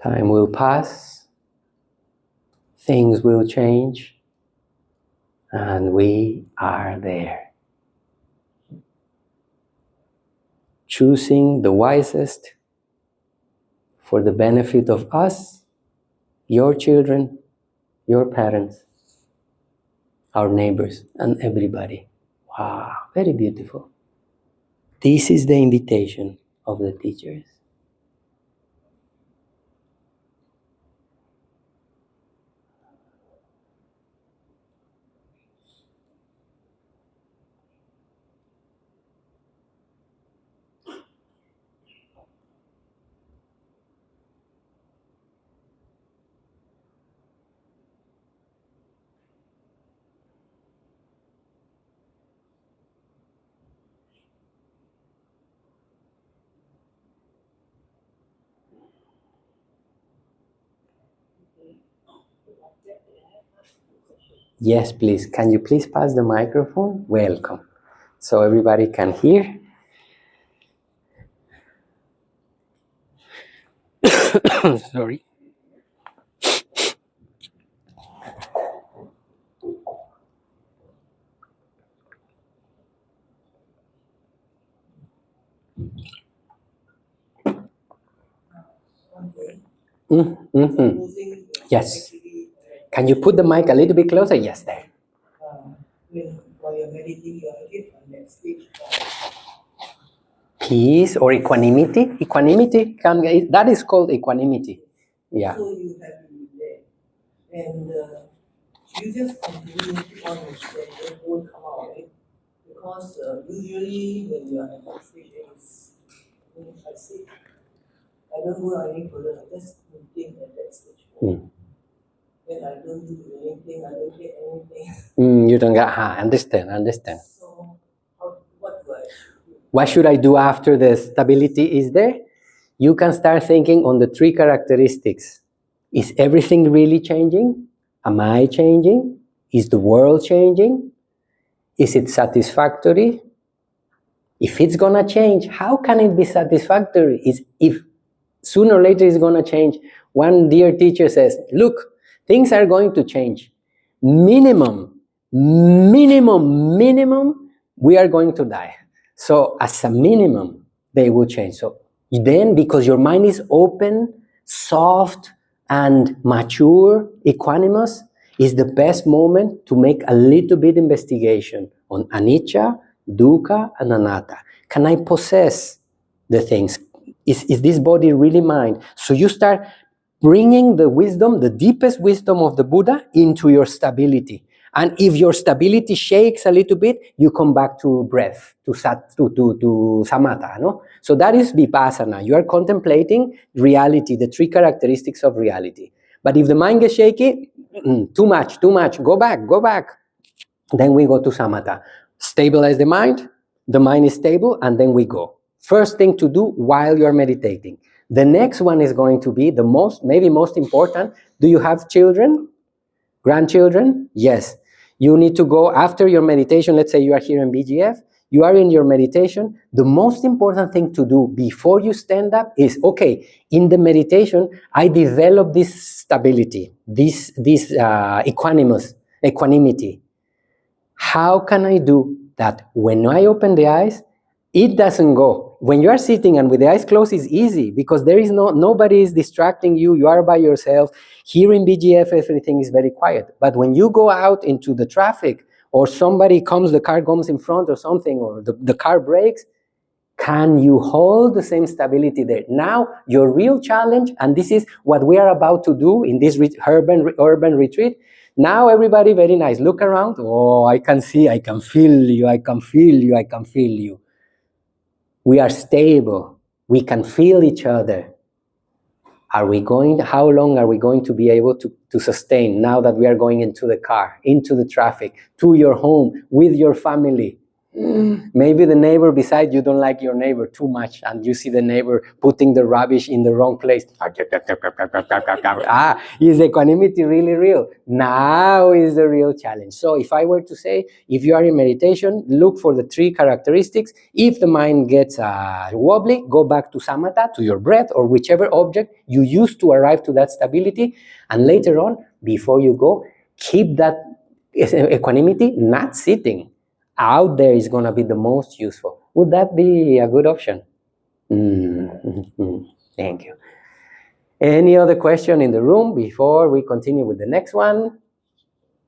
Time will pass, things will change, and we are there. Choosing the wisest for the benefit of us, your children, your parents, our neighbors, and everybody. Wow, very beautiful. This is the invitation of the teachers. Yes, please. Can you please pass the microphone? Welcome. So everybody can hear. Sorry. Mm-hmm. Yes. Can you put the mic a little bit closer? Yes, there. While you're meditating, you're again on that stage. Peace or equanimity. Equanimity, that is called equanimity. Yeah. So you have to be there. And you just continue on with that, it won't come out, right? Because usually when you are at that stage, I say, I don't go any further, I just maintain at that stage. Then I don't do anything, I don't get anything. You don't get, understand. So, what do I do? What should I do after the stability is there? You can start thinking on the three characteristics. Is everything really changing? Am I changing? Is the world changing? Is it satisfactory? If it's gonna change, how can it be satisfactory? If sooner or later it's gonna change. One dear teacher says, look, things are going to change. Minimum, we are going to die. So as a minimum, they will change. So then, because your mind is open, soft, and mature, equanimous, is the best moment to make a little bit investigation on anicca, dukkha, and anatta. Can I possess the things? Is this body really mine? So you start bringing the wisdom, the deepest wisdom of the Buddha into your stability. And if your stability shakes a little bit, you come back to breath, to samatha. No? So that is vipassana. You are contemplating reality, the three characteristics of reality. But if the mind gets shaky, too much, go back. Then we go to samatha. Stabilize the mind is stable, and then we go. First thing to do while you're meditating. The next one is going to be the maybe most important. Do you have children? Grandchildren? Yes. You need to go after your meditation. Let's say you are here in BGF. You are in your meditation. The most important thing to do before you stand up is, okay, in the meditation, I develop this stability, this equanimity. How can I do that when I open the eyes, it doesn't go? When you are sitting and with the eyes closed, it's easy because there is nobody is distracting you. You are by yourself. Here in BGF, everything is very quiet. But when you go out into the traffic, or somebody comes, the car comes in front or something, or the car brakes, can you hold the same stability there? Now, your real challenge, and this is what we are about to do in this urban retreat. Now, everybody, very nice. Look around. Oh, I can see, I can feel you, I can feel you, I can feel you. We are stable. We can feel each other. How long are we going to be able to sustain now that we are going into the car, into the traffic, to your home, with your family? Maybe the neighbor beside you don't like your neighbor too much, and you see the neighbor putting the rubbish in the wrong place. Is equanimity really real? Now is the real challenge. So if I were to say, if you are in meditation, look for the 3 characteristics. If the mind gets wobbly, go back to samatha, to your breath, or whichever object you use to arrive to that stability. And later on, before you go, keep that equanimity not sitting. Out there is going to be the most useful. Would that be a good option? Thank you. Any other question in the room before we continue with the next one?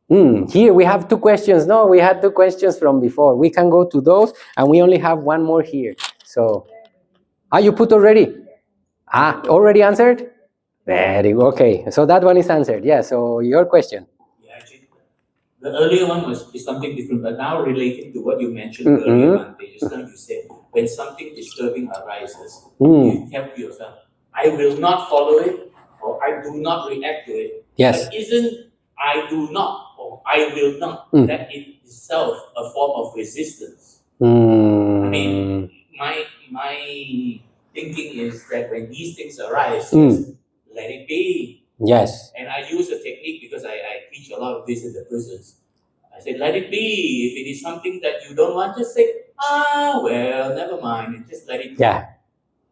Here we have 2 questions. No, we had 2 questions from before. We can go to those, and we only have one more here. So, you put already? Already answered? Very good. Okay, so that one is answered. Yeah, so your question. The earlier one is something different, but now relating to what you mentioned earlier, Bhante, just now you said, when something disturbing arises, you tell yourself, I will not follow it, or I do not react to it. Yes. But isn't I do not, or I will not, that in itself a form of resistance? I mean, my thinking is that when these things arise, just let it be. Yes. And I use a technique because I teach a lot of this in the prisons. I say, let it be. If it is something that you don't want, just say, well, never mind, and just let it be. Yeah.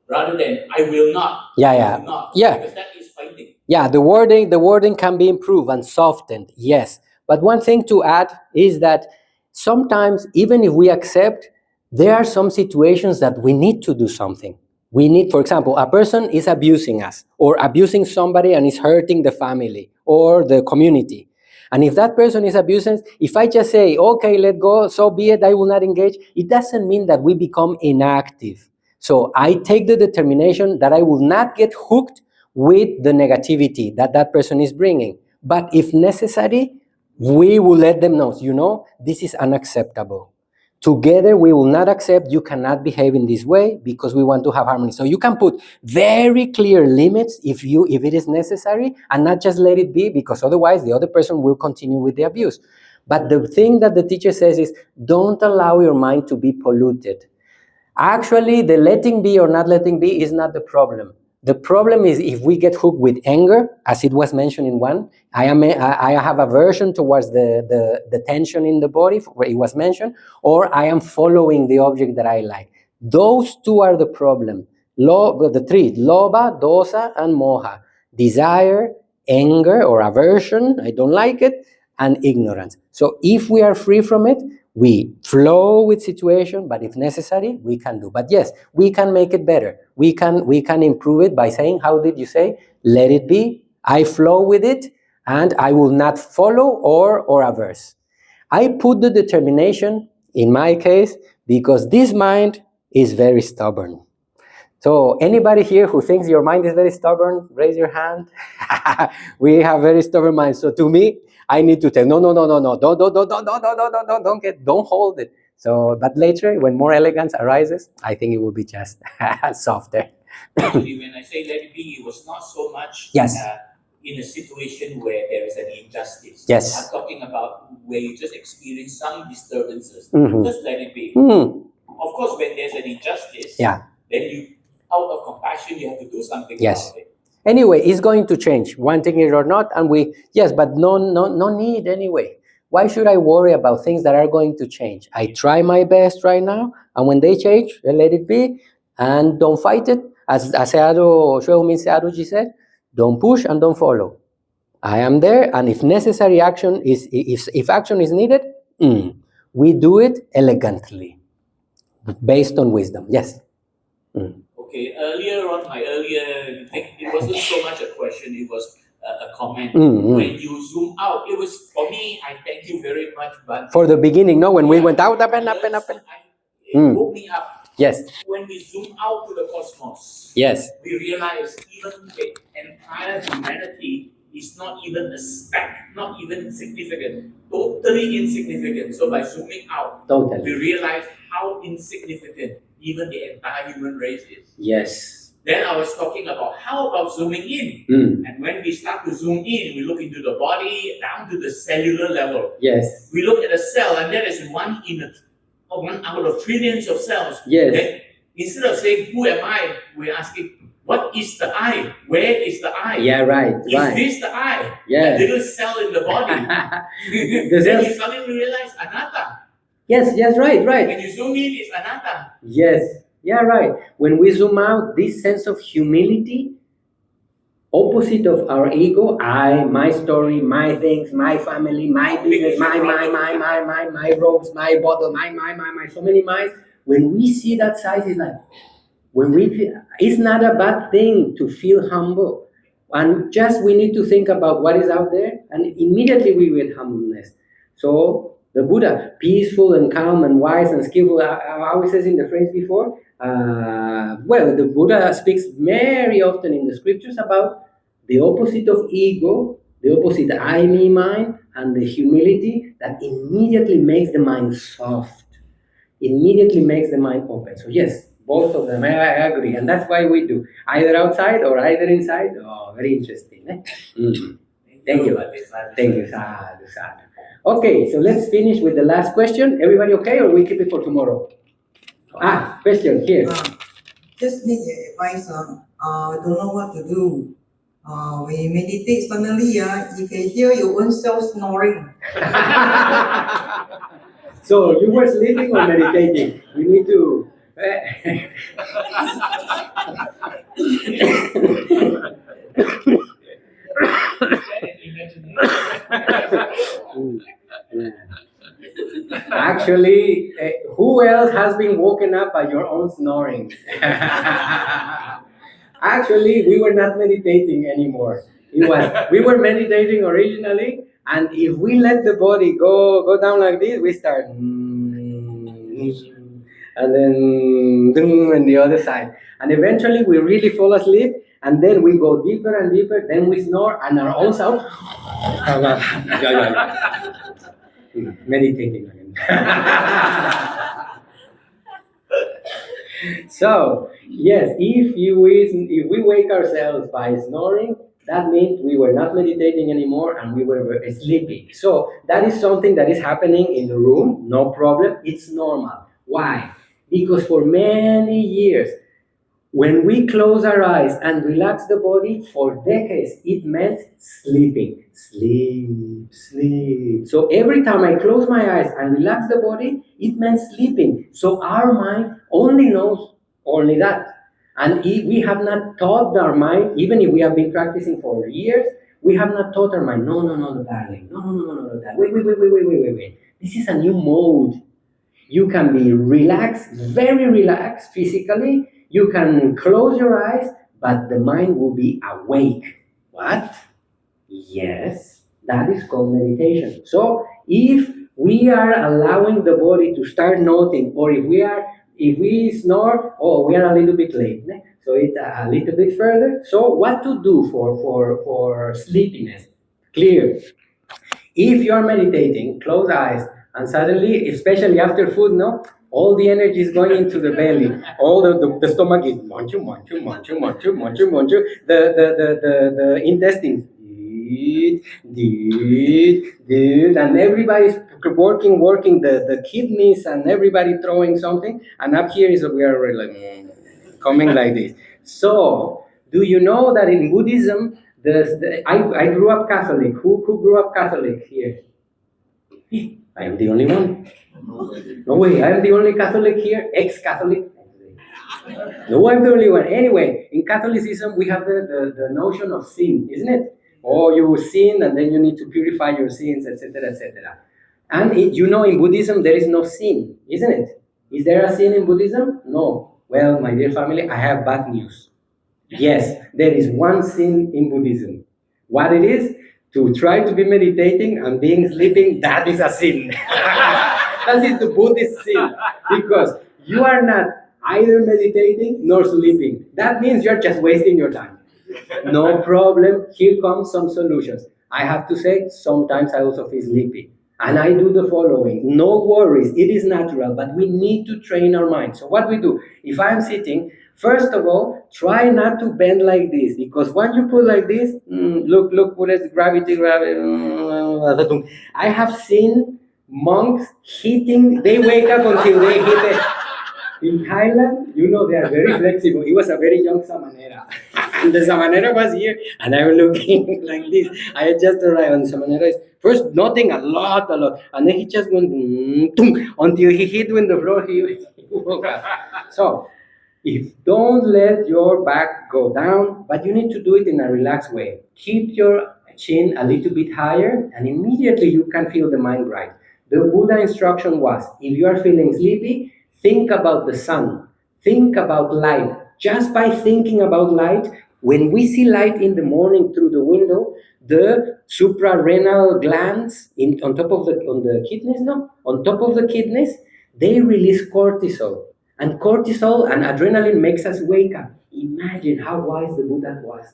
Rather than, I will not. Yeah. Will not, yeah. Because that is fighting. Yeah, the wording can be improved and softened, yes. But one thing to add is that sometimes, even if we accept, there are some situations that we need to do something. We need, for example, a person is abusing us, or abusing somebody and is hurting the family or the community. And if that person is abusing, if I just say, okay, let go, so be it, I will not engage, it doesn't mean that we become inactive. So I take the determination that I will not get hooked with the negativity that person is bringing. But if necessary, we will let them know, this is unacceptable. Together, we will not accept, you cannot behave in this way because we want to have harmony. So you can put very clear limits if it is necessary, and not just let it be, because otherwise the other person will continue with the abuse. But the thing that the teacher says is, don't allow your mind to be polluted. Actually, the letting be or not letting be is not the problem. The problem is if we get hooked with anger, as it was mentioned in one. I have aversion towards the tension in the body, where it was mentioned, or I am following the object that I like. Those 2 are the problem. The 3, lobha, dosa, and moha. Desire, anger or aversion, I don't like it, and ignorance. So if we are free from it, we flow with situation, but if necessary, we can do. But yes, we can make it better. We can improve it by saying, how did you say? Let it be. I flow with it, and I will not follow or averse. I put the determination in my case because this mind is very stubborn. So anybody here who thinks your mind is very stubborn, raise your hand. We have very stubborn minds. So to me, I need to tell, no, don't hold it. So, but later, when more elegance arises, I think it will be just softer. Actually, when I say let it be, it was not so much in a situation where there is an injustice. Yes. I'm talking about where you just experience some disturbances. Mm-hmm. Just let it be. Mm-hmm. Of course, when there's an injustice, then you out of compassion, you have to do something Yes. about it. Anyway, it's going to change, wanting it or not, and but no need anyway. Why should I worry about things that are going to change? I try my best right now, and when they change, let it be, and don't fight it. As Shohei Searuji said, don't push and don't follow. I am there, and if necessary action if action is needed, we do it elegantly, based on wisdom. Yes. Okay, my earlier thing, it wasn't so much a question, it was a comment. Mm-hmm. When you zoom out, it was, for me, I thank you very much, Bhante. For the beginning, no, when we went out, up and up and up. It woke me up. Yes. When we zoom out to the cosmos, yes, we realize even the entire humanity is not even a speck, not even significant, totally insignificant. So by zooming out, we realize how insignificant even the entire human race is. Yes. Then I was talking about how about zooming in? And when we start to zoom in, we look into the body down to the cellular level. Yes. We look at a cell, and there is one out of trillions of cells. Yes. Then instead of saying, who am I? We're asking, what is the I? Where is the I? Yeah, right. Is this the I? Yeah. The little cell in the body. Then you suddenly realize anatta. Yes, right. When you zoom in, it's anatta. Yes. Yeah, right. When we zoom out, this sense of humility, opposite of our ego, I, my story, my things, my family, my business, my ropes, my bottle, my, so many minds. When we see that size, it's like, it's not a bad thing to feel humble. And just we need to think about what is out there, and immediately we will humbleness. So the Buddha, peaceful and calm and wise and skillful, how it says in the phrase before, the Buddha speaks very often in the scriptures about the opposite of ego, the opposite I, me, mine, and the humility that immediately makes the mind soft, immediately makes the mind open. So yes, both of them, I agree. And that's why we do, either outside or either inside. Oh, very interesting. Eh? Thank you. Thank you. Sadhu, sadhu. Okay, so let's finish with the last question. Everybody okay, or we keep it for tomorrow? Question here. Just need advice. Don't know what to do. When you meditate, suddenly you can hear your own self snoring. So you were sleeping or meditating? We need to. Actually, who else has been woken up by your own snoring? Actually, we were not meditating anymore. We were meditating originally, and if we let the body go down like this, we start, and then and the other side, and eventually we really fall asleep, and then we go deeper and deeper. Then we snore, and our own self. Meditating again. So yes, if we wake ourselves by snoring, that means we were not meditating anymore and we were sleeping. So that is something that is happening in the room, no problem, it's normal. Why? Because for many years, when we close our eyes and relax the body, for decades, it meant sleeping. Sleep, sleep. So every time I close my eyes and relax the body, it meant sleeping. So our mind only knows only that. And if we have not taught our mind, even if we have been practicing for years, we have not taught our mind, no, darling. No, darling. Wait. This is a new mode. You can be relaxed, very relaxed physically. You can close your eyes, but the mind will be awake. What? Yes, that is called meditation. So if we are allowing the body to start noting, or if we snore, we are a little bit late. So it's a little bit further. So what to do for sleepiness? Clear. If you are meditating, close eyes, and suddenly, especially after food, all the energy is going into the belly. All the stomach is munchu. The intestines, and everybody's working the kidneys, and everybody throwing something. And up here is we are like coming like this. So, do you know that in Buddhism, I grew up Catholic. Who grew up Catholic here? I am the only one. No way, I am the only Catholic here, ex-Catholic. No, I'm the only one. Anyway, in Catholicism, we have the notion of sin, isn't it? Oh, you sin and then you need to purify your sins, etc., etc. And in Buddhism, there is no sin, isn't it? Is there a sin in Buddhism? No. Well, my dear family, I have bad news. Yes, there is one sin in Buddhism. What it is? To try to be meditating and being sleeping, that is a sin. That is the Buddhist sin. Because you are not either meditating nor sleeping. That means you're just wasting your time. No problem. Here comes some solutions. I have to say, sometimes I also feel sleepy. And I do the following. No worries. It is natural, but we need to train our mind. So what we do, if I'm sitting, first of all, try not to bend like this, because when you put like this, look, what is gravity. I have seen monks they wake up until they hit it. In Thailand, they are very flexible. He was a very young Samanera. And the Samanera was here, and I'm looking like this. I had just arrived, and Samanera is first nodding a lot. And then he just went, until he hit on the floor, he woke up. So, don't let your back go down, but you need to do it in a relaxed way. Keep your chin a little bit higher, and immediately you can feel the mind bright. The Buddha instruction was, if you are feeling sleepy, think about the sun. Think about light. Just by thinking about light, when we see light in the morning through the window, the suprarenal glands on top of the kidneys, they release cortisol. And cortisol and adrenaline makes us wake up. Imagine how wise the Buddha was.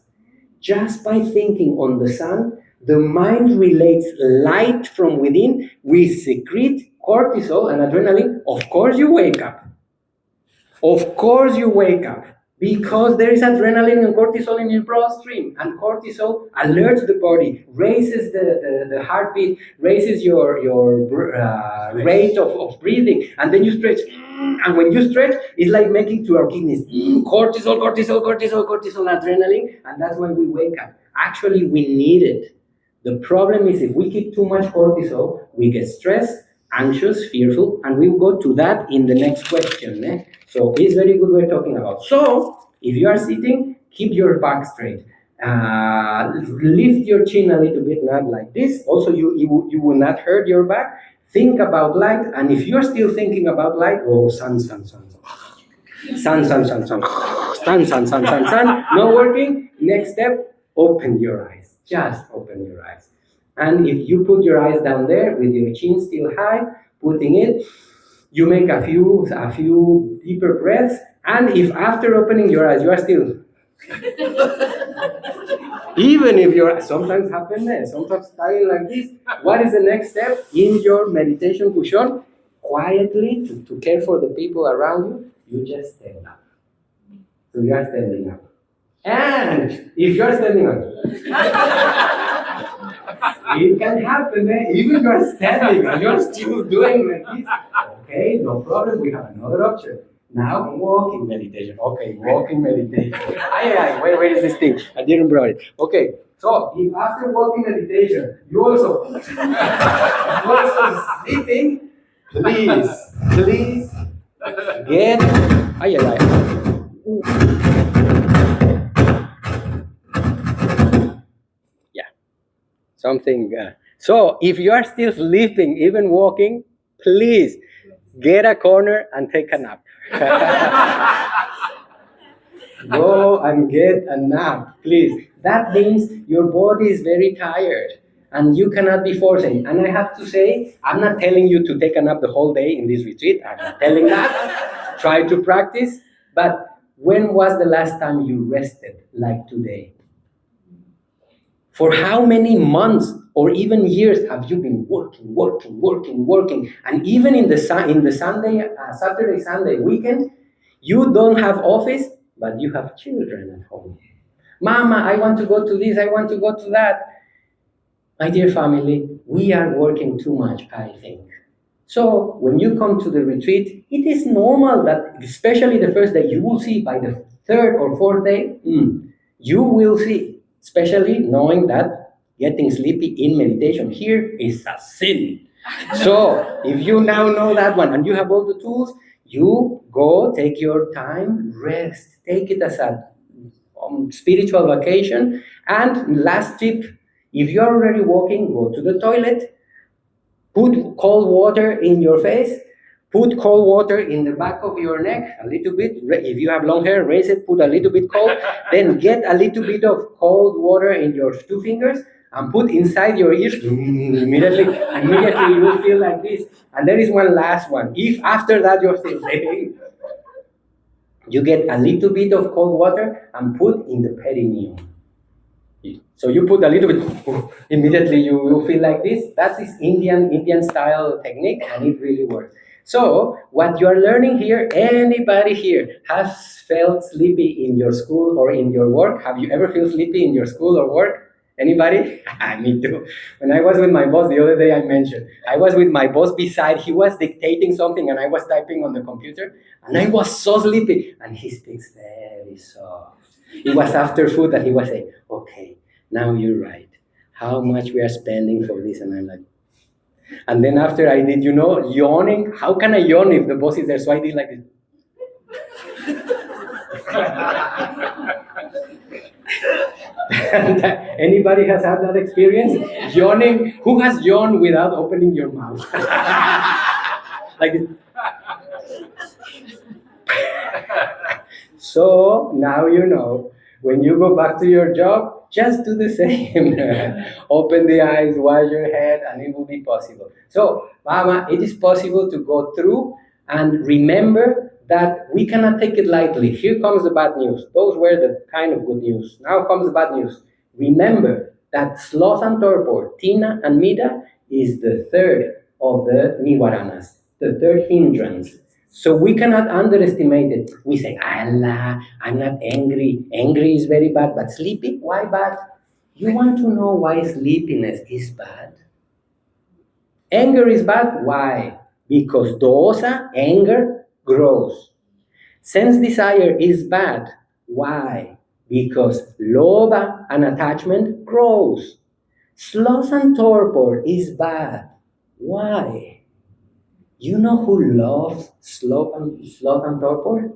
Just by thinking on the sun, the mind relates light from within. We secrete cortisol and adrenaline. Of course you wake up. Of course you wake up. Because there is adrenaline and cortisol in your bloodstream. And cortisol alerts the body, raises the heartbeat, raises your rate of breathing. And then you stretch. And when you stretch, it's like making to our kidneys cortisol, adrenaline. And that's when we wake up. Actually, we need it. The problem is if we keep too much cortisol, we get stressed, anxious, fearful, and we will go to that in the next question. So it's very good we're talking about. So if you are sitting, keep your back straight. Lift your chin a little bit, not like this. Also, you will not hurt your back. Think about light, and if you're still thinking about light, sun. Sun. Not working. Next step, open your eyes. Just open your eyes. And if you put your eyes down there with your chin still high, putting it, you make a few deeper breaths. And if after opening your eyes you are still, even if you're sometimes starting like this, what is the next step in your meditation cushion? Quietly to care for the people around you, you just stand up. So you are standing up. And if you're standing up, it can happen, even if you're standing and you're still doing like this. Okay, no problem, we have another option. Now, walking meditation. Okay, walking meditation. Where is this thing? I didn't brought it. Okay, so if after walking meditation, you also sleeping, please get. Something. So if you are still sleeping, even walking, please get a corner and take a nap. Go and get a nap, please. That means your body is very tired and you cannot be forcing. And I have to say, I'm not telling you to take a nap the whole day in this retreat. I'm not telling that. Try to practice. But when was the last time you rested like today? For how many months or even years have you been working? And even in the Saturday, Sunday weekend, you don't have office, but you have children at home. Mama, I want to go to this, I want to go to that. My dear family, we are working too much, I think. So when you come to the retreat, it is normal that, especially the first day, you will see by the third or fourth day, you will see, especially knowing that getting sleepy in meditation here is a sin. So if you now know that one and you have all the tools, you go take your time, rest, take it as a spiritual vacation. And last tip, if you're already walking, go to the toilet, put cold water in your face, put cold water in the back of your neck, a little bit. If you have long hair, raise it, put a little bit cold, then get a little bit of cold water in your two fingers and put inside your ears. Immediately you will feel like this. And there is one last one. If after that you're still sleeping, you get a little bit of cold water and put in the perineum. So you put a little bit, immediately you will feel like this. That's this Indian style technique, and it really works. So what you are learning here, anybody here has felt sleepy in your school or in your work? Have you ever felt sleepy in your school or work? Anybody? Me too. When I was with my boss the other day, I mentioned, I was with my boss beside, he was dictating something and I was typing on the computer and I was so sleepy and he speaks very soft. It was after food that he was saying, okay, now you're right. How much we are spending for this? And I'm like, and then after I did, yawning. How can I yawn if the boss is there? So I did like this. And, anybody has had that experience? Yawning? Who has yawned without opening your mouth? Like this. So now you know, when you go back to your job, just do the same. Open the eyes, wash your head, and it will be possible. So, Mama, it is possible to go through and remember that we cannot take it lightly. Here comes the bad news. Those were the kind of good news. Now comes the bad news. Remember that sloth and torpor, tina and mida, is the third of the nivaranas, the third hindrance. So we cannot underestimate it. We say, Allah, I'm not angry. Angry is very bad, but sleepy, why bad? You want to know why sleepiness is bad? Anger is bad, why? Because dosa, anger, grows. Sense desire is bad, why? Because lobha and attachment grows. Sloth and torpor is bad, why? You know who loves sloth and torpor?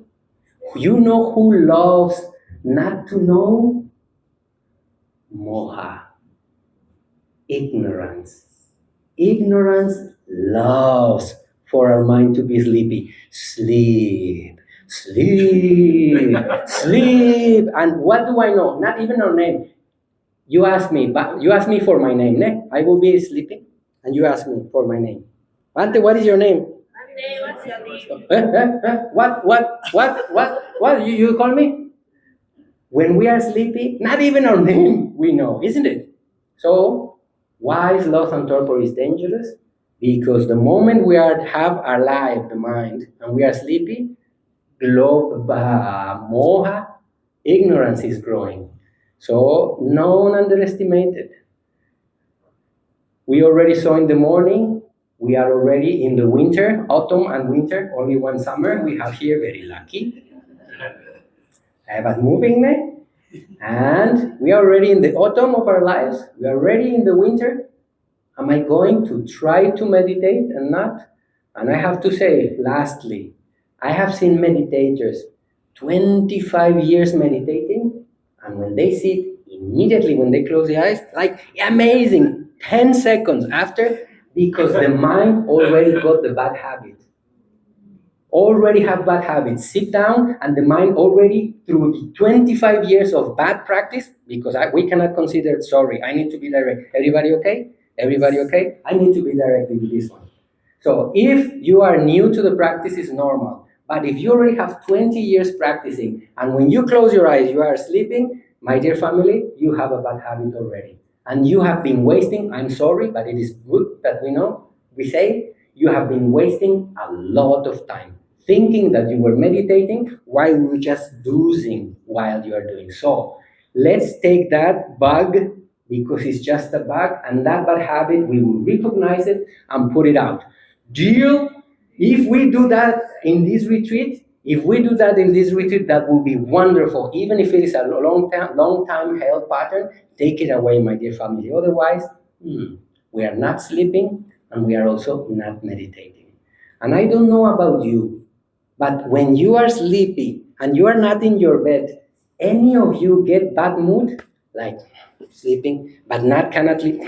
You know who loves not to know? Moha. Ignorance. Ignorance loves for our mind to be sleepy. Sleep, sleep, sleep. And what do I know? Not even our name. You ask me for my name, ne? I will be sleeping, and you ask me for my name. Bhante, what is your name? Bhante, what's your name? What? You call me? When we are sleepy, not even our name we know, isn't it? So, why sloth and torpor is dangerous? Because the moment we have alive the mind and we are sleepy, moha, ignorance is growing. So, don't underestimate it. We already saw in the morning. We are already in the winter, autumn and winter, only one summer we have here, very lucky. But moving, and we are already in the autumn of our lives, we are already in the winter. Am I going to try to meditate and not? And I have to say, lastly, I have seen meditators 25 years meditating, and when they sit, immediately when they close the eyes, like amazing, 10 seconds after, because the mind already got the bad habit. Already have bad habits. Sit down and the mind already, through the 25 years of bad practice, because we cannot consider, sorry, I need to be direct. Everybody okay? Everybody okay? I need to be direct with this one. So if you are new to the practice, it's normal. But if you already have 20 years practicing, and when you close your eyes, you are sleeping, my dear family, you have a bad habit already. And you have been wasting, I'm sorry, but it is good that we say, you have been wasting a lot of time thinking that you were meditating while you were just doozing while you are doing. So let's take that bug, because it's just a bug, and that bad habit, we will recognize it and put it out. Deal? If we do that in this retreat, that will be wonderful. Even if it is a long time health pattern, take it away, my dear family. Otherwise, we are not sleeping and we are also not meditating. And I don't know about you, but when you are sleepy and you are not in your bed, any of you get bad mood, like sleeping, but cannot sleep?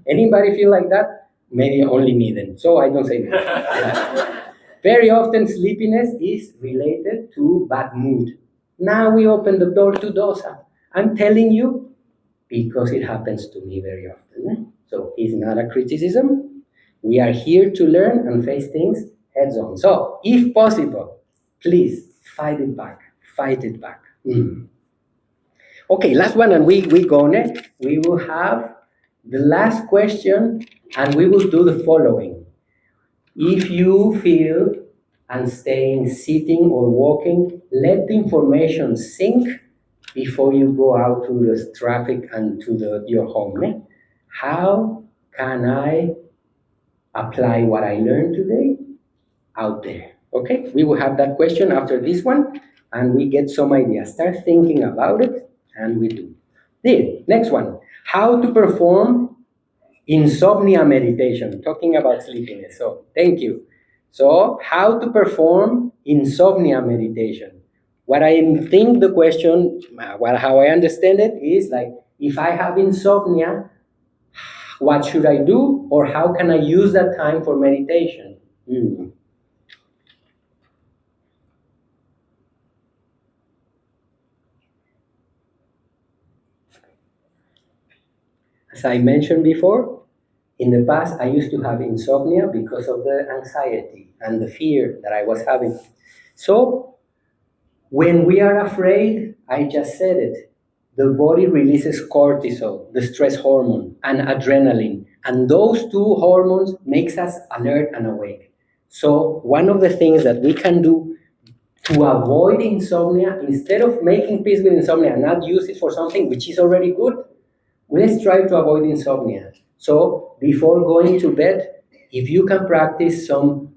Anybody feel like that? Maybe only me then. So I don't say that. Very often sleepiness is related to bad mood. Now we open the door to dosa. I'm telling you because it happens to me very often. So it's not a criticism. We are here to learn and face things heads on. So if possible, please fight it back. Fight it back. Okay, last one, and we go next. We will have the last question, and we will do the following. If you feel and staying sitting or walking, let the information sink before you go out to the traffic and to your home. How can I apply what I learned today out there? Okay, we will have that question after this one, and we get some ideas. Start thinking about it, and we do. The next one, how to perform insomnia meditation, talking about sleepiness. So thank you. So how to perform insomnia meditation. What I think the question, how I understand it is like, if I have insomnia, what should I do, or how can I use that time for meditation? As I mentioned before, in the past, I used to have insomnia because of the anxiety and the fear that I was having. So, when we are afraid, I just said it, the body releases cortisol, the stress hormone, and adrenaline. And those two hormones makes us alert and awake. So, one of the things that we can do to avoid insomnia, instead of making peace with insomnia and not use it for something which is already good, let's try to avoid insomnia. So before going to bed, if you can practice some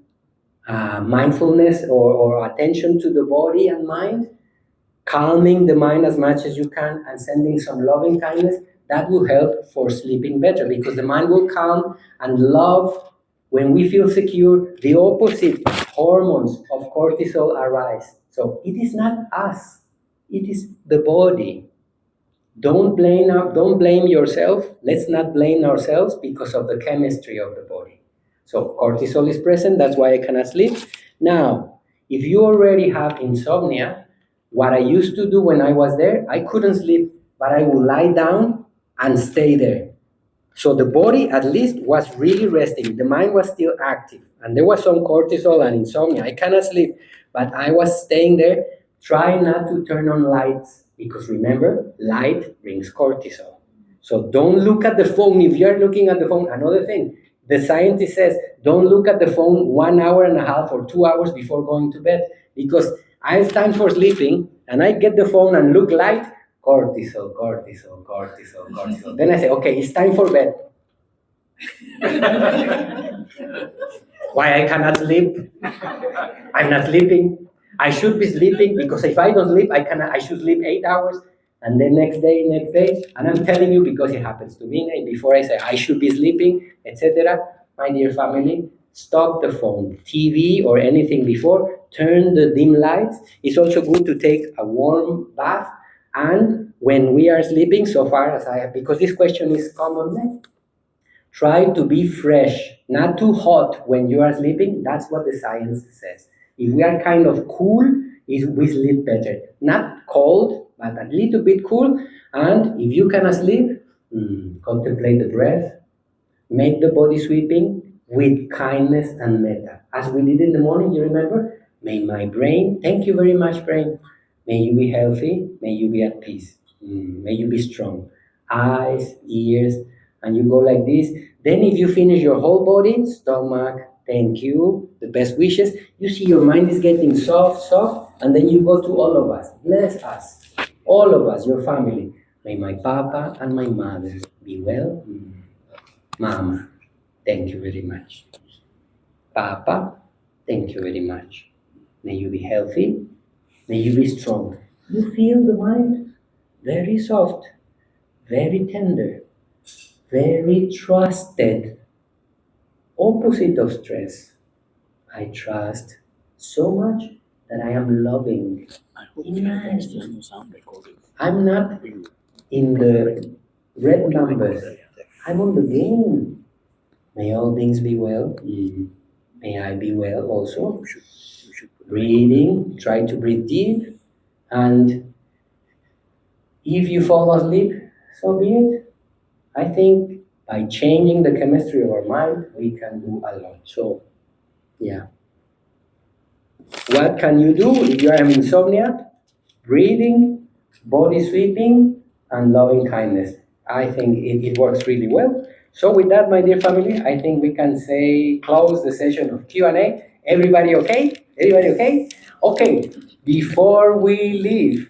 mindfulness or attention to the body and mind, calming the mind as much as you can and sending some loving kindness, that will help for sleeping better, because the mind will calm and love. When we feel secure, the opposite hormones of cortisol arise. So it is not us, it is the body. Don't blame yourself. Let's not blame ourselves because of the chemistry of the body. So cortisol is present, that's why I cannot sleep. Now, if you already have insomnia, what I used to do when I was there, I couldn't sleep, but I would lie down and stay there. So the body at least was really resting. The mind was still active. And there was some cortisol and insomnia. I cannot sleep, but I was staying there. Try not to turn on lights, because remember, light brings cortisol. So don't look at the phone. If you're looking at the phone, another thing, the scientist says, don't look at the phone 1 hour and a half or 2 hours before going to bed, because it's time for sleeping, and I get the phone and look light, cortisol. Then I say, okay, it's time for bed. Why I cannot sleep? I'm not sleeping. I should be sleeping, because if I don't sleep, I should sleep 8 hours, and then next day, and I'm telling you because it happens to me. And before I say I should be sleeping, etc., my dear family, stop the phone, TV or anything before, turn the dim lights. It's also good to take a warm bath, and when we are sleeping, so far as I have, because this question is common, try to be fresh, not too hot when you are sleeping. That's what the science says. If we are kind of cool, we sleep better. Not cold, but a little bit cool. And if you cannot sleep, contemplate the breath. Make the body sweeping with kindness and metta. As we did in the morning, you remember? May my brain, thank you very much, brain. May you be healthy. May you be at peace. May you be strong. Eyes, ears, and you go like this. Then if you finish your whole body, stomach, thank you, the best wishes. You see your mind is getting soft, and then you go to all of us. Bless us, all of us, your family. May my papa and my mother be well. Mama, thank you very much. Papa, thank you very much. May you be healthy. May you be strong. You feel the mind very soft, very tender, very trusted. Opposite of stress. I trust so much that I am loving. Imagine. I'm not in the red numbers. I'm on the game. May all things be well. May I be well also. Breathing, try to breathe deep. And if you fall asleep, so be it. I think by changing the chemistry of our mind, we can do a lot. So, yeah. What can you do if you have insomnia? Breathing, body sweeping, and loving kindness. I think it works really well. So with that, my dear family, I think we can say close the session of Q&A. Everybody okay? Everybody okay? Okay, before we leave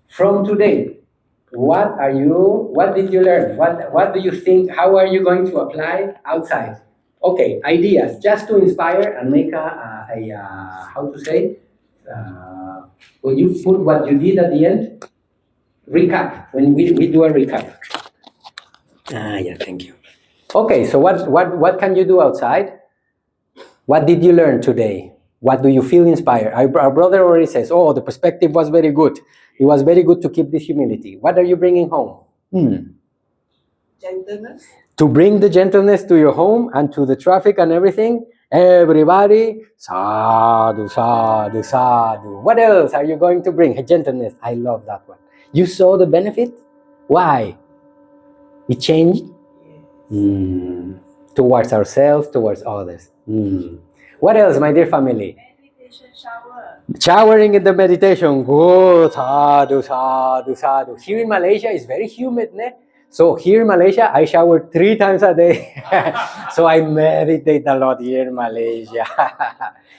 from today, what did you learn? What do you think? How are you going to apply outside? Okay, ideas, just to inspire and make how to say, when you put what you did at the end, recap, when we do a recap. Yeah, thank you. Okay, so what can you do outside? What did you learn today? What do you feel inspired? Our brother already says, oh, the perspective was very good. It was very good to keep this humility. What are you bringing home? Gentleness. To bring the gentleness to your home and to the traffic and everything. Everybody, sadhu, sadhu, sadhu. What else are you going to bring? Gentleness. I love that one. You saw the benefit? Why? It changed? Towards ourselves, towards others. What else, my dear family? Meditation shower. Showering in the meditation. Good. Sadhu, sadhu, sadhu. Here in Malaysia, it's very humid, ne? So here in Malaysia, I shower 3 times a day. So I meditate a lot here in Malaysia.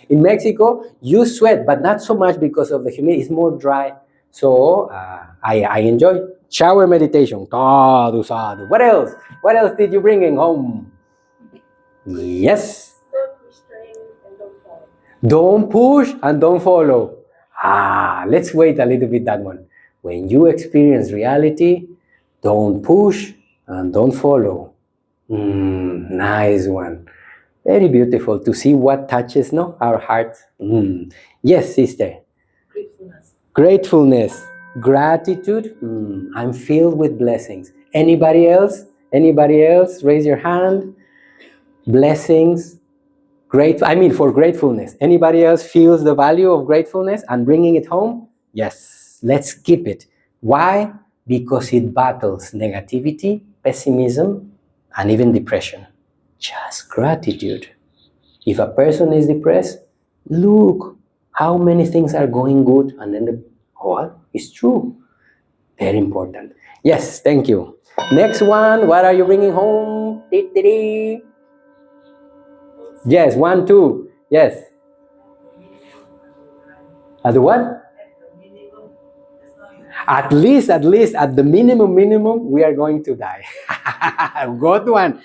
In Mexico, you sweat, but not so much because of the humidity. It's more dry. So I enjoy shower meditation. Sadhu, sadhu. What else? What else did you bring in home? Yes. Don't restrain and don't follow. Don't push and don't follow. Let's wait a little bit that one. When you experience reality, don't push and don't follow. Nice one. Very beautiful to see what touches our heart. Yes, sister. Gratefulness. Gratefulness. Gratitude. I'm filled with blessings. Anybody else? Anybody else? Raise your hand. Blessings. For gratefulness. Anybody else feels the value of gratefulness and bringing it home? Yes. Let's keep it. Why? Because it battles negativity, pessimism, and even depression. Just gratitude. If a person is depressed, look how many things are going good, and then it's true. Very important. Yes, thank you. Next one, what are you bringing home? Yes, 1, 2. Yes. At the what? At least at the minimum, we are going to die. Good one.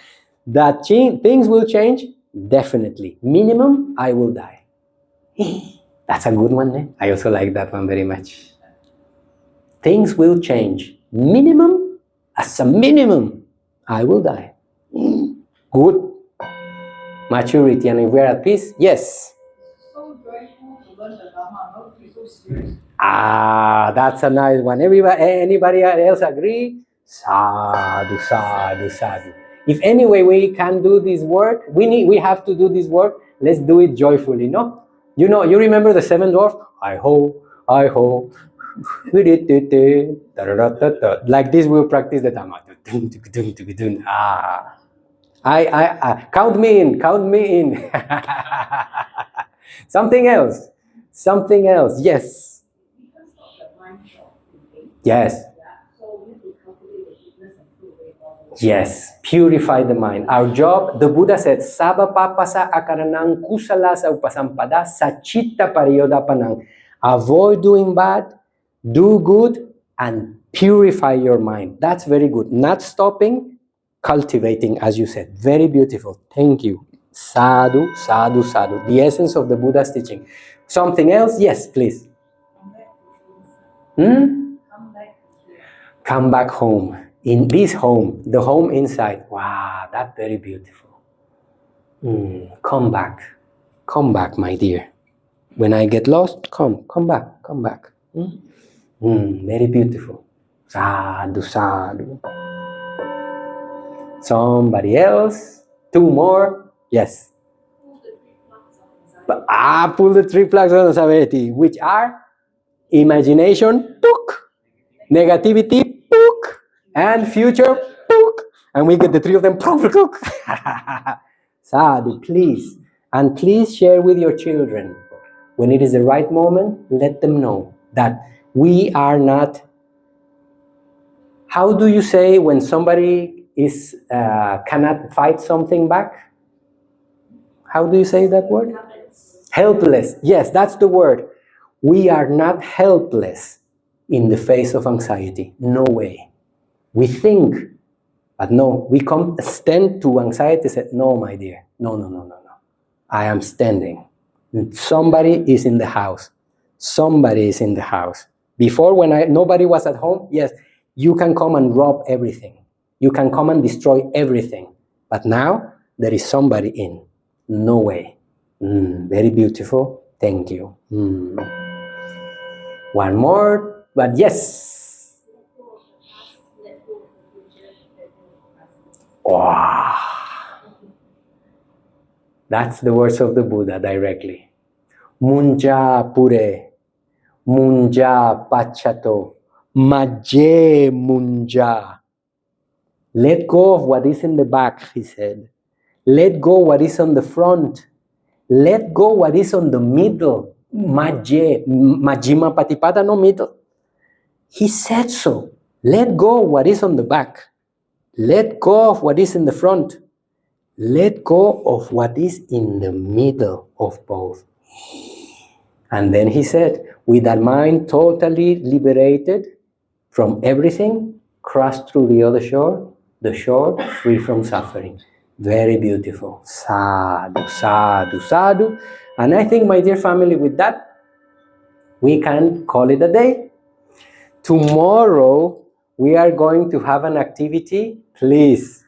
That things will change? Definitely. Minimum, I will die. That's a good one, eh? I also like that one very much. Things will change. Minimum, as a minimum, I will die. Good. Maturity, and if we're at peace, yes. So grateful to learn the Dharma, not to be so serious. That's a nice one. Anybody else agree? Sadhu, sadhu, sadhu. If any way we can do this work, we have to do this work. Let's do it joyfully, no? You remember the 7 dwarfs? I ho. Like this, we'll practice the Dhamma. I count me in. Something else. Yes. Yes. Yes, purify the mind. Our job, the Buddha said, Saba papasa akaranang kusala sa upasampada sachitta pariyodapanang. Avoid doing bad, do good, and purify your mind. That's very good. Not stopping, cultivating, as you said. Very beautiful. Thank you. Sadhu, sadhu, sadhu. The essence of the Buddha's teaching. Something else? Yes, please. Come back home. In this home, the home inside. Wow, that's very beautiful. Come back. Come back, my dear. When I get lost, come back, come back. Very beautiful. Sadhu, sadhu. Somebody else? 2 more? Yes. Pull the 3 plugs on anxiety, which are imagination, took, negativity, took, and future, took. And we get the 3 of them, took. Sadhu, please. And please share with your children. When it is the right moment, let them know that we are not. How do you say when somebody is cannot fight something back? How do you say that word? Helpless. Yes, that's the word. We are not helpless in the face of anxiety. No way. We think, but no. We come stand to anxiety and say, no, my dear. No. I am standing. Somebody is in the house. Somebody is in the house. Before, when nobody was at home, yes, you can come and rob everything. You can come and destroy everything. But now, there is somebody in. No way. Very beautiful. Thank you. One more, but yes. Wow. That's the words of the Buddha directly. Munja pure, munja pachato, majje munja. Let go of what is in the back, he said. Let go what is on the front. Let go what is on the middle. Majje, majjhima patipada, no middle. He said so. Let go what is on the back. Let go of what is in the front. Let go of what is in the middle of both. And then he said, with that mind totally liberated from everything, cross through the shore free from suffering. Very beautiful. Sadhu, sadhu, sadhu. And I think, my dear family, with that, we can call it a day. Tomorrow, we are going to have an activity. Please,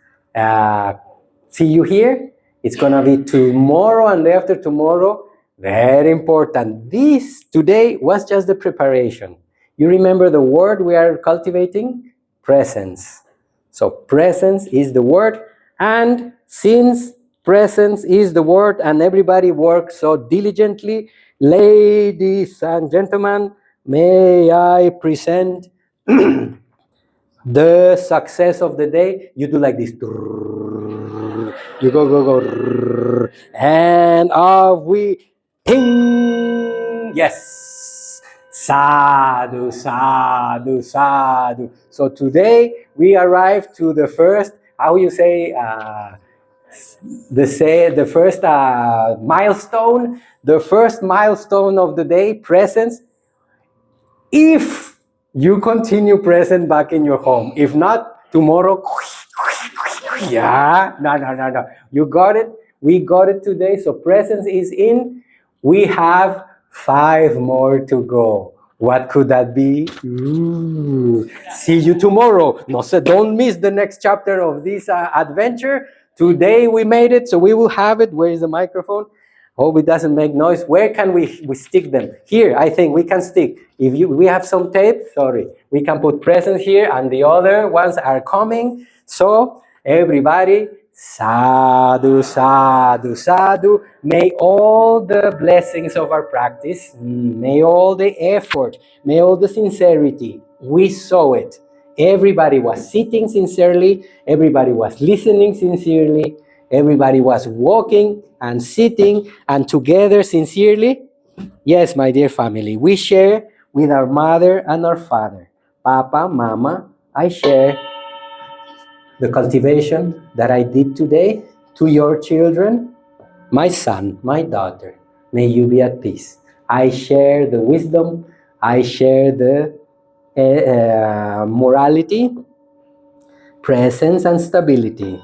see you here. It's going to be tomorrow and day after tomorrow. Very important. This today was just the preparation. You remember the word we are cultivating? Presence. So presence is the word. And since presence is the word and everybody works so diligently, ladies and gentlemen, may I present the success of the day. You do like this. You go. And off we ping. Yes. Sadhu, sadhu, sadhu. So today we arrived to the first, how you say, the first milestone. The first milestone of the day, presence. If you continue present back in your home. If not, tomorrow, yeah, no. You got it. We got it today. So presence is in. We have 5 more to go. What could that be? See you tomorrow. No, so don't miss the next chapter of this adventure. Today we made it, so we will have it. Where is the microphone? Hope it doesn't make noise. Where can we stick them? Here, I think we can stick. If we have some tape, sorry. We can put presents here and the other ones are coming. So, everybody, sadhu, sadhu, sadhu. May all the blessings of our practice, may all the effort, may all the sincerity, we saw it. Everybody was sitting sincerely. Everybody was listening sincerely. Everybody was walking and sitting and together sincerely. Yes, my dear family, we share with our mother and our father. Papa, Mama, I share the cultivation that I did today to your children. My son, my daughter, may you be at peace. I share the wisdom. I share the morality. presence and stability.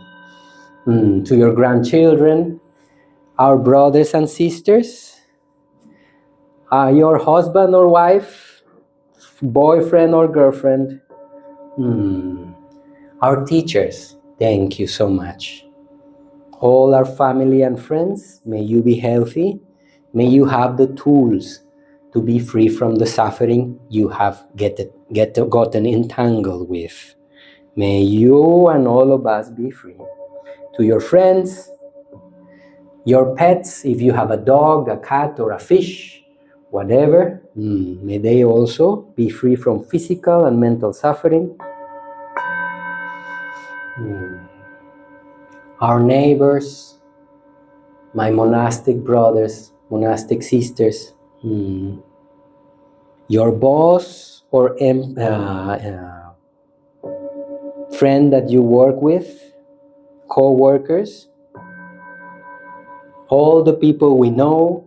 To your grandchildren, our brothers and sisters, your husband or wife, boyfriend or girlfriend, our teachers, thank you so much. All our family and friends, may you be healthy. May you have the tools to be free from the suffering you have gotten entangled with. May you and all of us be free. To your friends, your pets, if you have a dog, a cat, or a fish, whatever, may they also be free from physical and mental suffering. Our neighbors, my monastic brothers, monastic sisters, your boss or friend that you work with, co-workers, all the people we know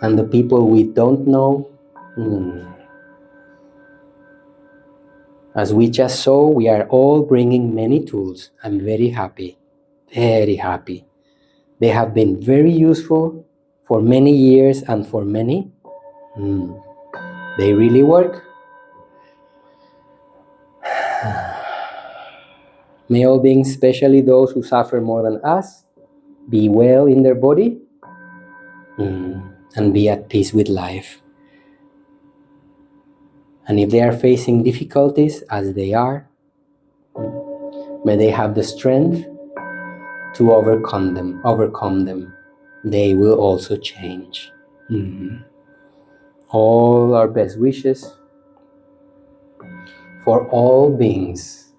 and the people we don't know. As we just saw, we are all bringing many tools. I'm very happy, very happy. They have been very useful for many years and for many. They really work. May all beings, especially those who suffer more than us, be well in their body and be at peace with life. And if they are facing difficulties, as they are, may they have the strength to overcome them. They will also change. All our best wishes for all beings,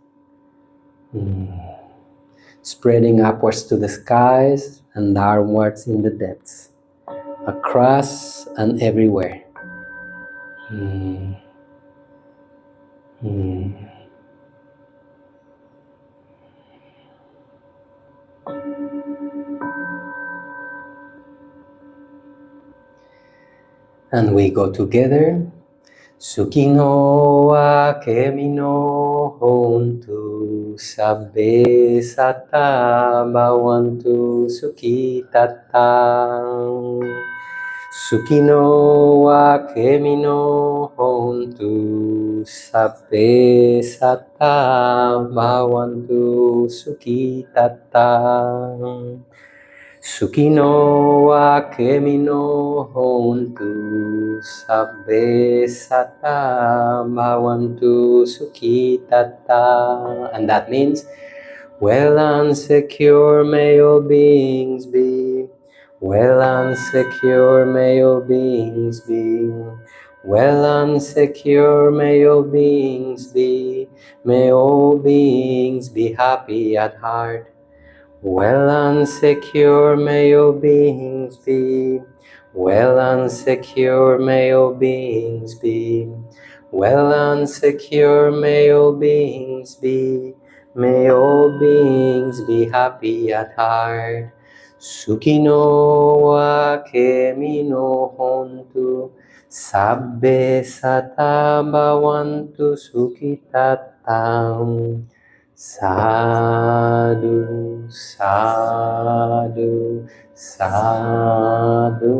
spreading upwards to the skies and downwards in the depths, across and everywhere. And we go together. Sukino wa kemino hontu sabbe satta bhavantu sukhitatta. Sukino wa kemino hontu sabbe satta bhavantu sukhitatta. Sukino wa kemino hontu sabbe satta bhavantu sukhitatta. And that means, well and secure may all beings be. Well and secure may all beings be. Well and secure may all beings be. May all beings be happy at heart. Well and secure may all beings be. Well and secure may all beings be. Well and secure may all beings be. May all beings be happy at heart. Sukino wa kemino hontu sabbe satta bhavantu sukhitatam. Sadhu, sadhu, sadhu.